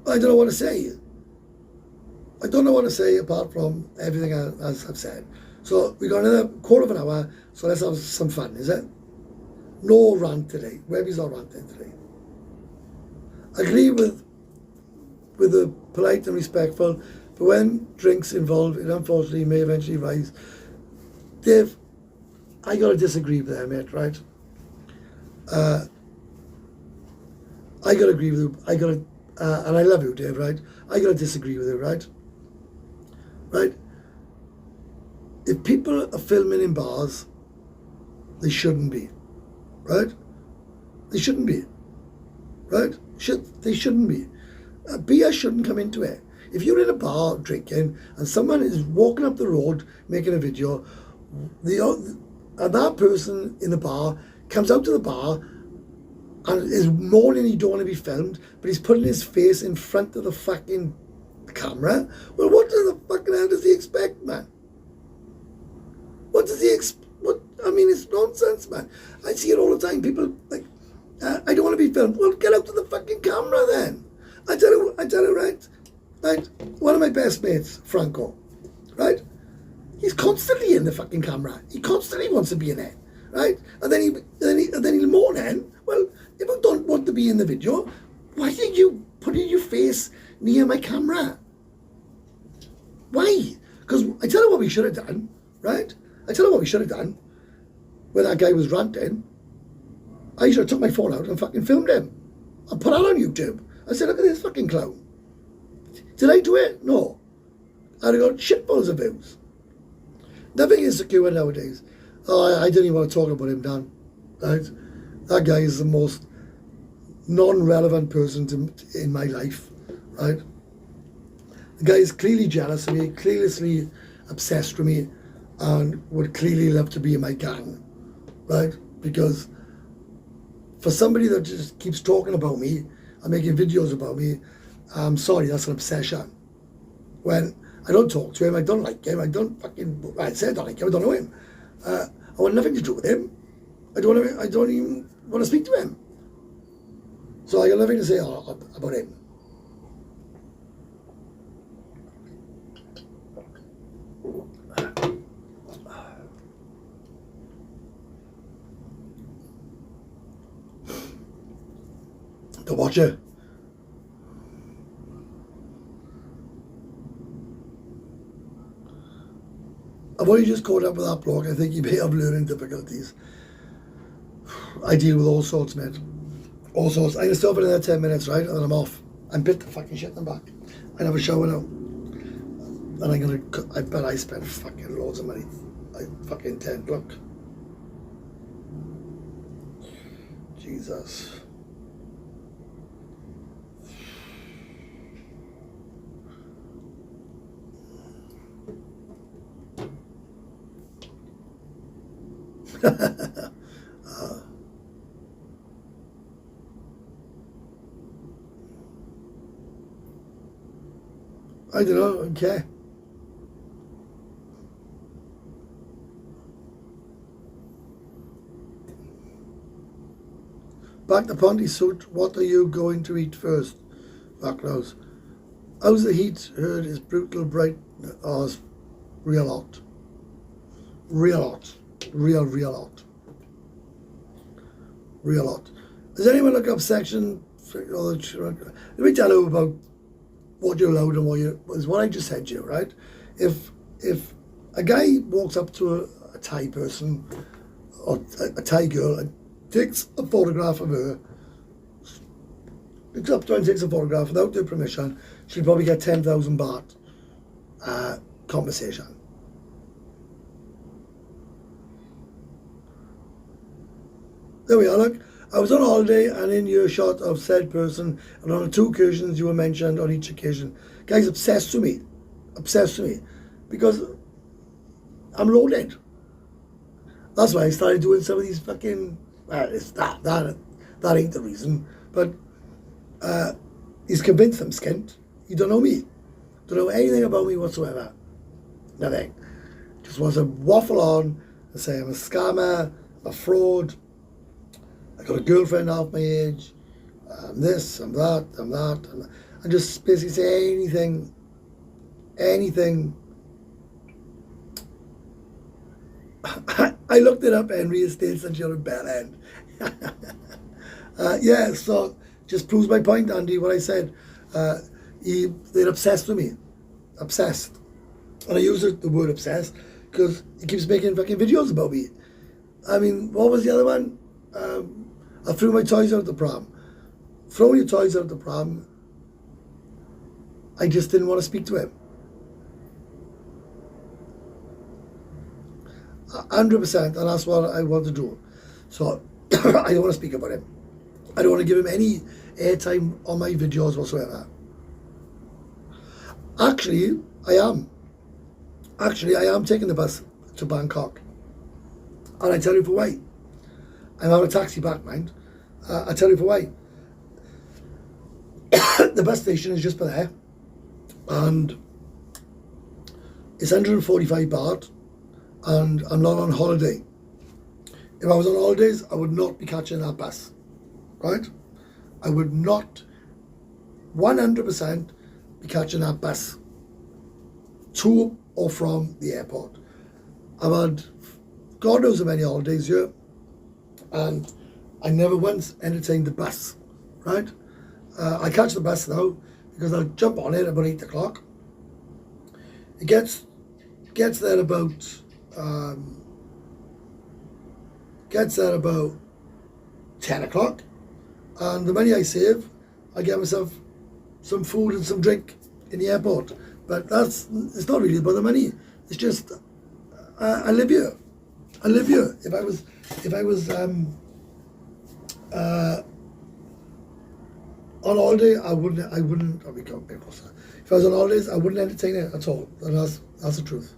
I don't know what to say. I don't know what to say apart from everything as I've said. So we got another quarter of an hour, so let's have some fun, is it? No rant today. Webby's not ranting today. I agree with the polite and respectful, but when drinks involved, it unfortunately may eventually rise. Dave, I gotta disagree with that, mate, right? I gotta agree with you. And I love you, Dave, right? I gotta disagree with you, right? Right? If people are filming in bars, they shouldn't be, right? They shouldn't be, right? They shouldn't be. Beer shouldn't come into it. If you're in a bar drinking and someone is walking up the road making a video, and that person in the bar comes out to the bar and is moaning he don't want to be filmed, but he's putting his face in front of the fucking camera. Well, what the fucking hell does he expect, man? What does he expect? I mean, it's nonsense, man. I see it all the time. People like, I don't want to be filmed. Well, get out to the fucking camera then. I tell you, right? One of my best mates, Franco, right? He's constantly in the fucking camera. He constantly wants to be in it, right? And then he'll moan then. Well, if I don't want to be in the video, why are you putting your face near my camera? Why? Because I tell you what we should have done, right? I tell you what we should have done when that guy was ranting. I should have took my phone out and fucking filmed him and put it on YouTube. I said, look at this fucking clown. Did I do it? No. I'd have got shitfuls of views. Nothing is secure nowadays. Oh, I didn't even want to talk about him, Dan. Right? That guy is the most non-relevant person in my life. Right? The guy is clearly jealous of me, clearly obsessed with me, and would clearly love to be in my gang. Right? Because for somebody that just keeps talking about me and making videos about me, I'm sorry, that's an obsession. When I don't talk to him, I don't like him, I said I don't like him, I don't know him. I want nothing to do with him. I don't even want to speak to him. So I got nothing to say about him. Watch it. I've only just caught up with that bloke. I think he may have learning difficulties. I deal with all sorts, mate. All sorts. I'm going to stop for another 10 minutes, right? And then I'm off. I'm bit the fucking shit and back. I have a shower now. And I'm going to... I bet I spent fucking loads of money. I fucking tent, look. Jesus. I don't know, okay. Back to Ponty suit, what are you going to eat first? Backlows. How's the heat? Heard is brutal bright. Oh, it's real hot. Real hot. Real hot. Real hot. Does anyone look up section? Let me tell you about what you're allowed and what you is what I just said to you, right? If a guy walks up to a Thai person or a Thai girl and takes a photograph of her, picks up to her and takes a photograph without their permission, she'll probably get 10,000 baht compensation. There we are, look. I was on holiday and in earshot of said person, and on the 2 occasions you were mentioned on each occasion. Guy's obsessed with me. Obsessed with me. Because I'm loaded. That's why I started doing some of these fucking... it's that ain't the reason. But he's convinced I'm skint. You don't know me. Don't know anything about me whatsoever. Nothing. Just wants to waffle on and say I'm a scammer, a fraud, I got a girlfriend half my age, I'm this, I'm that, and just basically say anything. I looked it up, Henry Estates and you're in Bell End. Yeah, so just proves my point, Andy, what I said. They're obsessed with me. Obsessed. And I use the word obsessed because he keeps making fucking videos about me. I mean, what was the other one? I threw my toys out the pram. Throwing your toys out the pram, I just didn't want to speak to him. 100%, and that's what I want to do. So, I don't want to speak about him. I don't want to give him any airtime on my videos whatsoever. Actually, I am taking the bus to Bangkok. And I tell you for why. I'm on a taxi back, mind. I tell you for why. The bus station is just by there. And it's 145 baht. And I'm not on holiday. If I was on holidays, I would not be catching that bus. Right? I would not 100% be catching that bus to or from the airport. I've had God knows how many holidays here, and I never once entertained the bus, right? I catch the bus now because I'll jump on it about 8 o'clock. It gets there about 10 o'clock, and the money I save, I get myself some food and some drink in the airport. But it's not really about the money. It's just I live here. I live here. If I was on holiday, I wouldn't. Oh, we got a bit closer. If I was on holidays, I wouldn't entertain it at all. And that's the truth.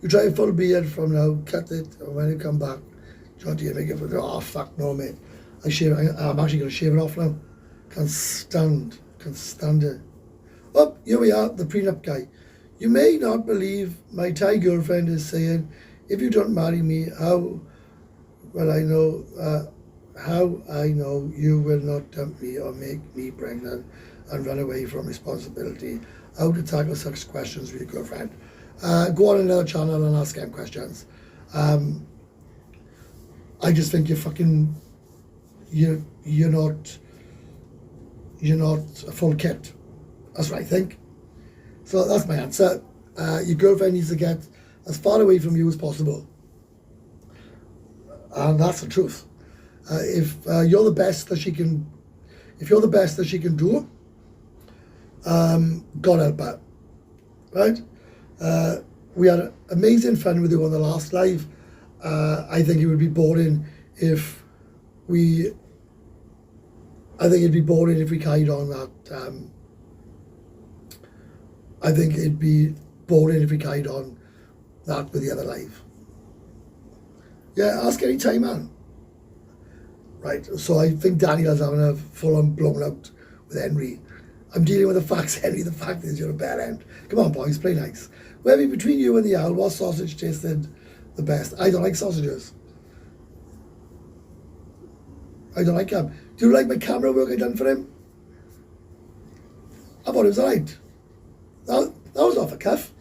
You try a full beard from now, cut it, and when you come back, John, do you make it? Oh fuck no, mate. I'm actually gonna shave it off now. Can't stand it. Oh, here we are, the prenup guy. You may not believe my Thai girlfriend is saying, if you don't marry me, how I know you will not dump me or make me pregnant and run away from responsibility. How to tackle such questions with your girlfriend. Go on another channel and ask them questions. I just think you're not you're not a full kit. That's what I think. So that's my answer. Your girlfriend needs to get as far away from you as possible. And that's the truth. If you're the best that she can, if you're the best that she can do, God help her, right? We had amazing fun with you on the last live. I think it would be boring if we, I think it'd be boring if we carried on that. I think it'd be boring if we carried on that with the other live. Yeah, ask any time, man. Right, so I think Daniel's having a full-on blown out with Henry. I'm dealing with the facts, Henry. The fact is you're a bad end. Come on, boys, play nice. Webby, between you and the owl, what sausage tasted the best? I don't like sausages. I don't like them. Do you like my camera work I done for him? I thought it was alright. That was off a cuff.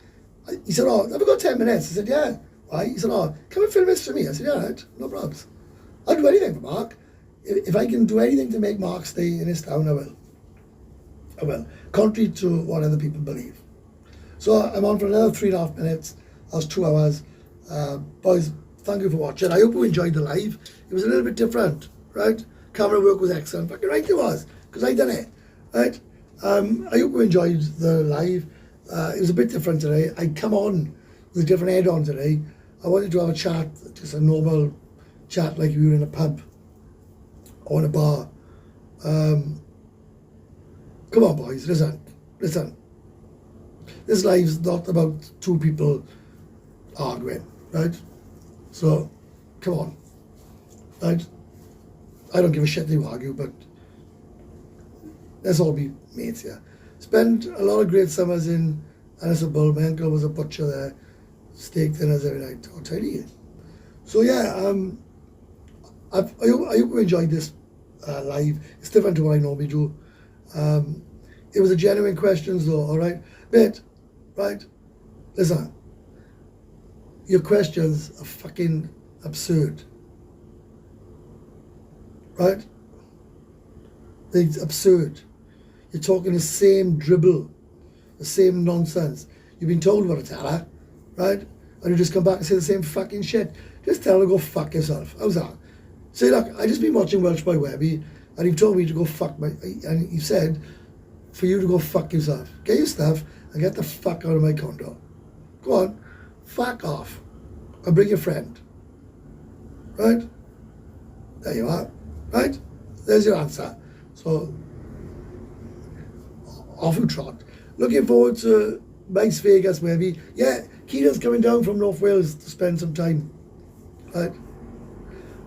He said, oh, have we got 10 minutes? I said, yeah. Why? He said, oh, come and film this for me. I said, yeah, right, no problems. I'll do anything for Mark. If I can do anything to make Mark stay in his town, I will. I will. Contrary to what other people believe. So I'm on for another 3.5 minutes. That's 2 hours. Boys, thank you for watching. I hope you enjoyed the live. It was a little bit different, right? Camera work was excellent. Fucking right it was, because I done it, right? I hope you enjoyed the live. It was a bit different today. I come on with a different head on today. I wanted to have a chat, just a normal chat like we were in a pub or in a bar. Come on, boys, listen. This live's not about two people arguing, right? So, come on, right? I don't give a shit if you argue, but let's all be mates here. Spent a lot of great summers in Annisable. My uncle was a butcher there. Steak dinners every night. I'll tell you. So yeah, I hope you enjoyed this live. It's different to what I normally do. It was a genuine questions though, alright? But, right, listen, your questions are fucking absurd. Right? They're absurd. You're talking the same dribble, the same nonsense. You've been told what to tell her, right? And you just come back and say the same fucking shit. Just tell her to go fuck yourself. How's that? Say, look, I just been watching Welsh by Webby, and you've told me to go fuck and you said for you to go fuck yourself. Get your stuff and get the fuck out of my condo. Go on, fuck off. And bring your friend. Right? There you are. Right? There's your answer. So, off you trot. Looking forward to Las Vegas, maybe. Yeah, Keenan's coming down from North Wales to spend some time. Right?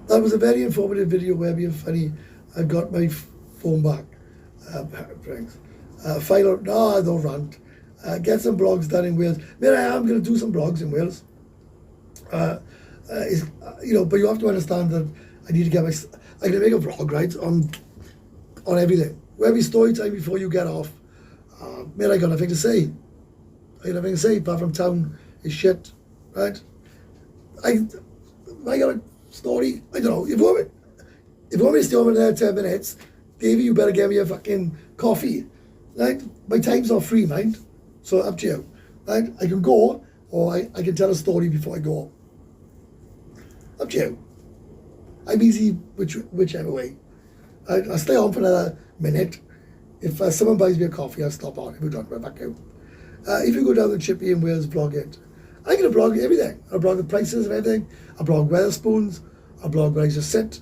That was a very informative video, Webby, and funny. I got my phone back. Thanks. Final, no, I don't rant. Get some blogs done in Wales. Maybe I am going to do some blogs in Wales. You know, but you have to understand that I need to get my. I'm going to make a vlog, right, on everything. Webby story time before you get off. Man, I got nothing to say. I got nothing to say apart from town is shit, right? I got a story. I don't know. If you want me to stay over there 10 minutes, Davey, you better get me a fucking coffee, right? My time's not free, mind. So up to you, right? I can go, or I can tell a story before I go. Up to you. I'm easy whichever way. I'll stay on for another minute. If someone buys me a coffee, I'll stop on. If we don't, we're back out. If you go down to Chippy in Wales, blog it. I'm going to blog everything. I'll blog the prices and everything. I'll blog Wetherspoons. I'll blog where I just sit.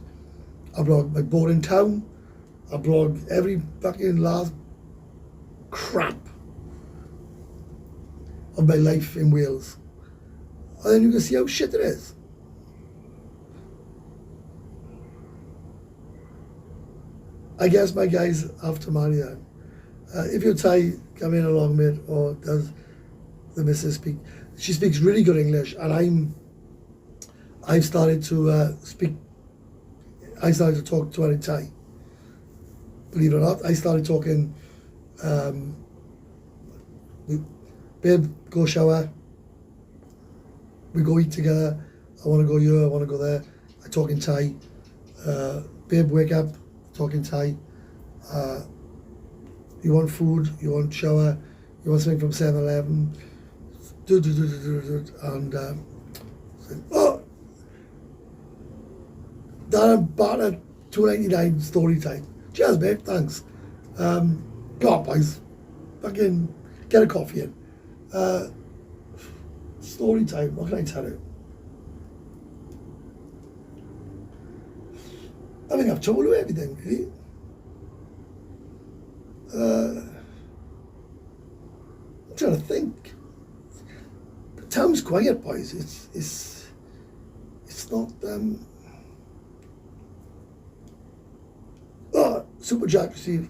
I'll blog my boring town. I'll blog every fucking last crap of my life in Wales. And then you can see how shit it is. I guess my guys have to marry them. If your Thai come in along with, or does the missus speak, she speaks really good English, and I've started to I started to talk to her in Thai. Believe it or not, I started talking, babe, go shower, we go eat together, I want to go here, I want to go there, I talk in Thai, babe, wake up, talk in Thai, you want food, you want shower, you want something from 7-Eleven, and oh, Darren Barter, $2.99 story time. Cheers, mate, thanks. Go on, boys. Fucking get a coffee in. Story time, what can I tell you? I think I've told you everything, really. I'm trying to think. The town's quiet, boys. It's not. Oh, Super Jack received.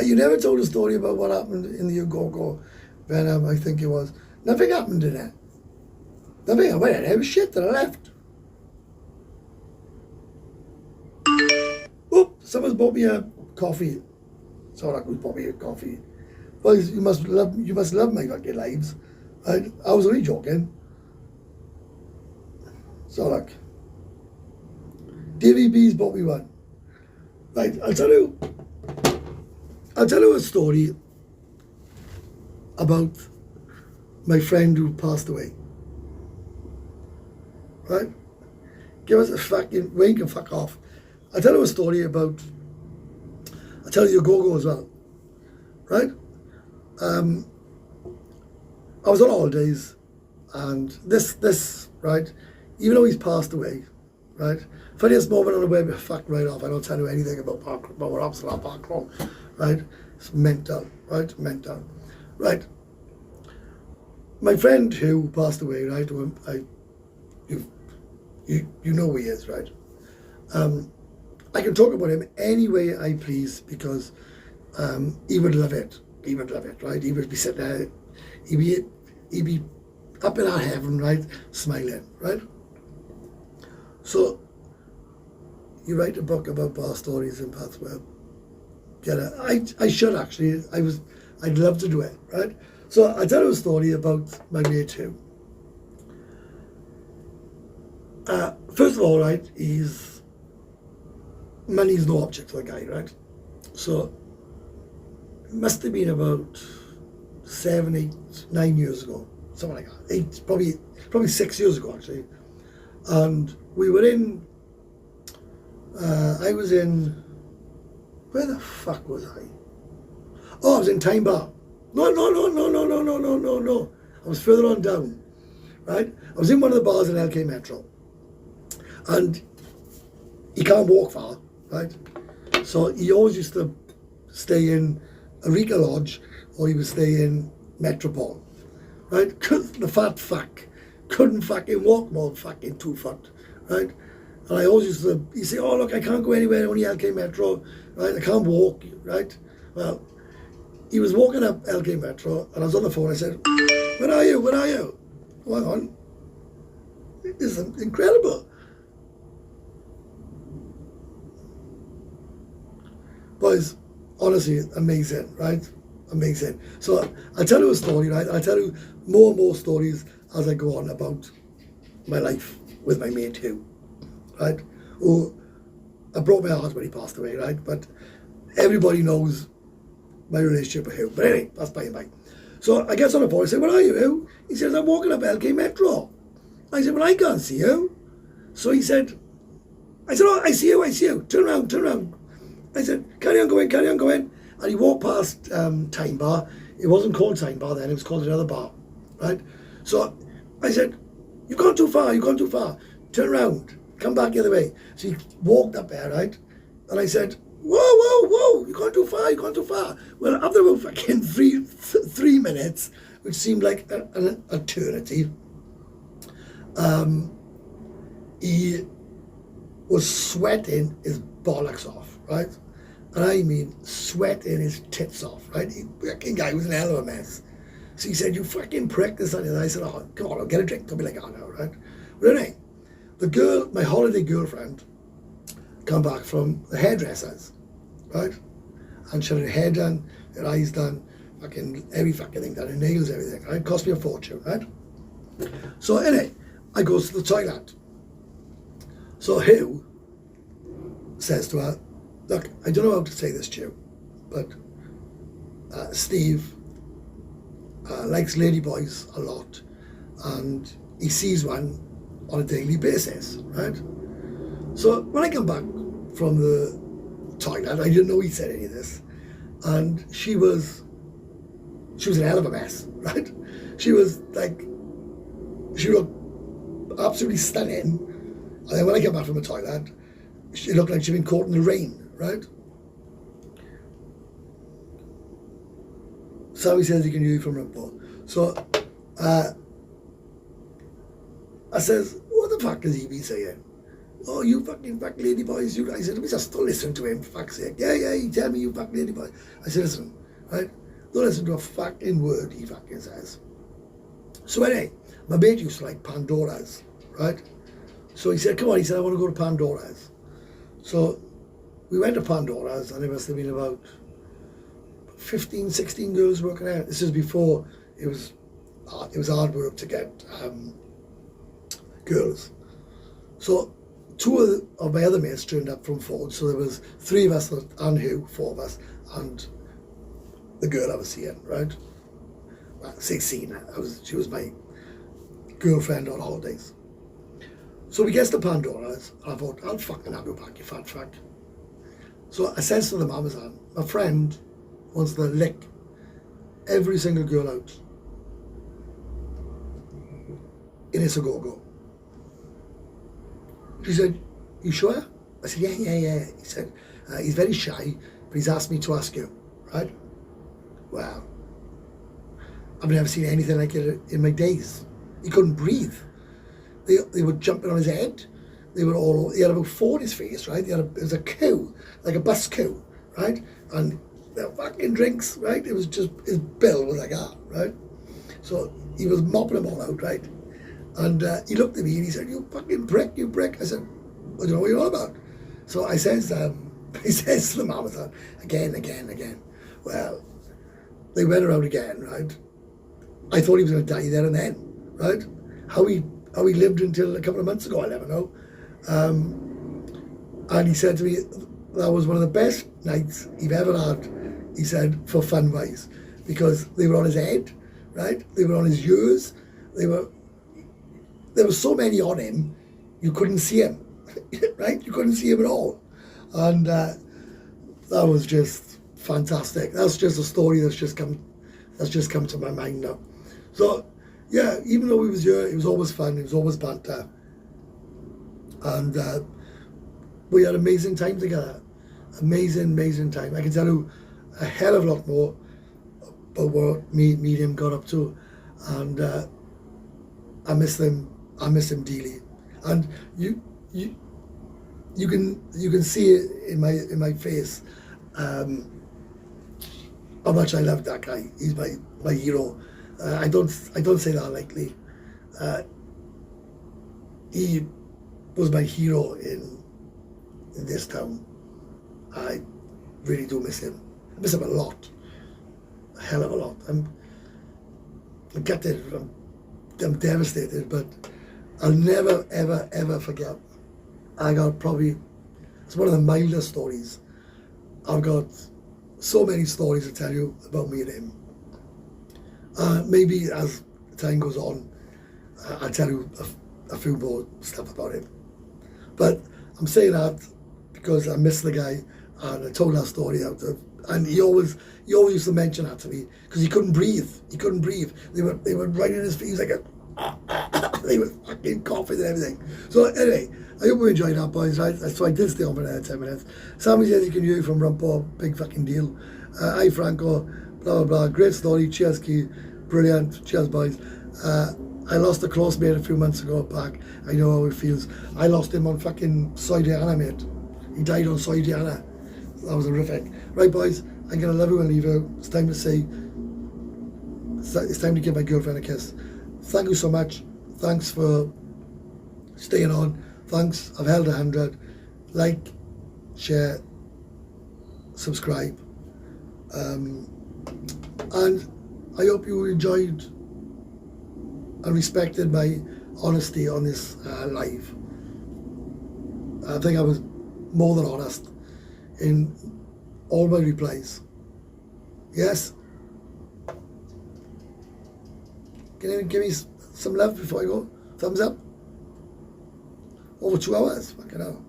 You never told a story about what happened in the Ugogo Venom, I think it was. Nothing happened in it. Nothing. I went in there, it was shit, and I left. Oop, someone's bought me a coffee. Sorry, who's bought me a coffee? Well, you must love my fucking lives. I was only joking. So look, DVB's bought me one. Right, I'll tell you a story about my friend who passed away. Right? Give us a fucking wink and fuck off. I'll tell you a story about, I'll tell you a go-go as well. Right? I was on holidays, and this, right, even though he's passed away, right, funniest moment on the web, fuck right off, I don't tell you anything about what happens in our park room, right, it's mental, right, mental, right. My friend who passed away, right, you know who he is, right, I can talk about him any way I please, because he would love it, right, he would be sitting there, he'd be up in our heaven, right, smiling, right. So you write a book about bar stories in Pattaya. Get it? I should actually. I'd love to do it, right. So I tell you a story about my mate too. First of all, right, money's no object to the guy, right. So it must have been about 7, 8, 9 years ago, something like that. 8, probably 6 years ago actually. And we were in, I was in, where the fuck was I? Oh, I was in Time Bar. No. I was further on down, right? I was in one of the bars in LK Metro. And he can't walk far, right? So he always used to stay in Eureka Lodge, or he would stay in Metropole, right? Because the fat fuck couldn't fucking walk more than fucking 2 foot, right? And I always used to, he'd say, oh look, I can't go anywhere, only LK Metro, right? I can't walk, right? Well, he was walking up LK Metro, and I was on the phone, I said, where are you? Oh, hang on. This is incredible. Boys, honestly, amazing, right? Amazing. So I'll tell you a story, right? I'll tell you more and more stories as I go on about my life with my mate Hugh, right? Who I broke my heart when he passed away, right? But everybody knows my relationship with Hugh. But anyway, that's by and by. So I get on the phone, I say, where are you, Hugh? He says, I'm walking up LK Metro. I said, well, I can't see you. So he said, oh, I see you. Turn around. I said, carry on going. And he walked past Time Bar. It wasn't called Time Bar then, it was called another bar, right? So I said, you've gone too far. Turn around, come back the other way. So he walked up there, right? And I said, whoa, you've gone too far. Well, after about fucking three minutes, which seemed like an eternity, he was sweating his bollocks off, right? And I mean sweating his tits off, right? The fucking guy was an hell of a mess. So he said, you fucking prick, this and that. I said, oh, come on, I'll get a drink. Don't be like, oh no, right? But anyway, the girl, my holiday girlfriend, come back from the hairdressers, right? And she had her hair done, her eyes done, fucking every fucking thing done, her nails, everything, right? Cost me a fortune, right? So anyway, I goes to the toilet. So Hugh says to her, look, I don't know how to say this to you, but Steve likes ladyboys a lot, and he sees one on a daily basis, right? So when I come back from the toilet, I didn't know he said any of this, and she was a hell of a mess, right? She looked absolutely stunning, and then when I came back from the toilet, she looked like she'd been caught in the rain, right? Sammy says he can hear you from Rumpo. So I says, what the fuck has he been saying? Oh, you fucking fuck lady boys. I said, we just don't listen to him, for fuck's sake. Yeah, he tell me you fuck lady boy. I said, listen, right? Don't listen to a fucking word he fucking says. So anyway, my mate used to like Pandora's, right? So he said, come on, he said, I want to go to Pandora's. So we went to Pandora's, and there must have been about 15, 16 girls working out. This is before it was hard work to get girls. So two of my other mates turned up from Ford, so there was three of us and Hugh, four of us, and the girl I was seeing, right? Well, 16, she was my girlfriend on holidays. So we get to Pandora's, and I thought, I'll fucking have you back, you fat fuck. So I says to the Amazon, my friend wants to lick every single girl out in Isagogo. She said, you sure? I said, yeah. He said, he's very shy, but he's asked me to ask you, right? Well, I've never seen anything like it in my days. He couldn't breathe. They were jumping on his head. He had about four in his face, right? It was a queue, like a bus queue, right? And the fucking drinks, right? It was just, his bill was like that, right? So he was mopping them all out, right? And he looked at me and he said, you fucking prick, you prick. I said, I don't know what you're on about. So I says, he says to the marathon, again. Well, they went around again, right? I thought he was going to die there and then, right? How he lived until a couple of months ago, I'll never know. And he said to me, that was one of the best nights he've ever had, he said, for fun-wise, because they were on his head, right? They were on his ears. There were so many on him, you couldn't see him, right? You couldn't see him at all. And that was just fantastic. That's just a story that's just come to my mind now. So, yeah, even though he was here, it was always fun, it was always banter. And we had amazing time together. Amazing time. I can tell you a hell of a lot more about what me and him got up to. And I miss him dearly. And you can see it in my face how much I love that guy. He's my hero. I don't say that lightly. He was my hero in this town. I really do miss him. I miss him a lot. A hell of a lot. I'm gutted. I'm devastated, but I'll never, ever forget. It's one of the mildest stories. I've got so many stories to tell you about me and him. Maybe as time goes on, I'll tell you a few more stuff about him. But I'm saying that because I miss the guy, and I told that story out of, and he always used to mention that to me because he couldn't breathe. They were right in his face like they were fucking coughing and everything. So anyway, I hope you enjoyed that, boys, right? So I did stay on for another 10 minutes. Sammy says you can hear you from Rumpo, big fucking deal. Hi Franco, blah, blah, blah. Great story, cheers, Key. Brilliant, cheers, boys. I lost a close mate a few months ago back. I know how it feels. I lost him on fucking Soy Diana, mate. He died on Soy Diana. That was horrific. Right, boys, I'm going to love you and leave you. It's time to say, it's time to give my girlfriend a kiss. Thank you so much. Thanks for staying on. Thanks. I've held 100. Like, share, subscribe. And I hope you enjoyed and respected my honesty on this live. I think I was more than honest in all my replies. Yes. Can you give me some love before I go? Thumbs up. Over 2 hours. Fucking hell.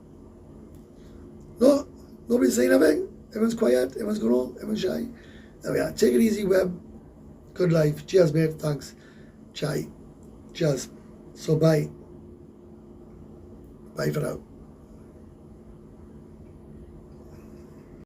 No, nobody's saying anything. Everyone's quiet. Everyone's going home. Everyone's shy. There we are. Take it easy, Web. Good life. Cheers, mate. Thanks. Chai. Cheers. So bye. Bye for now.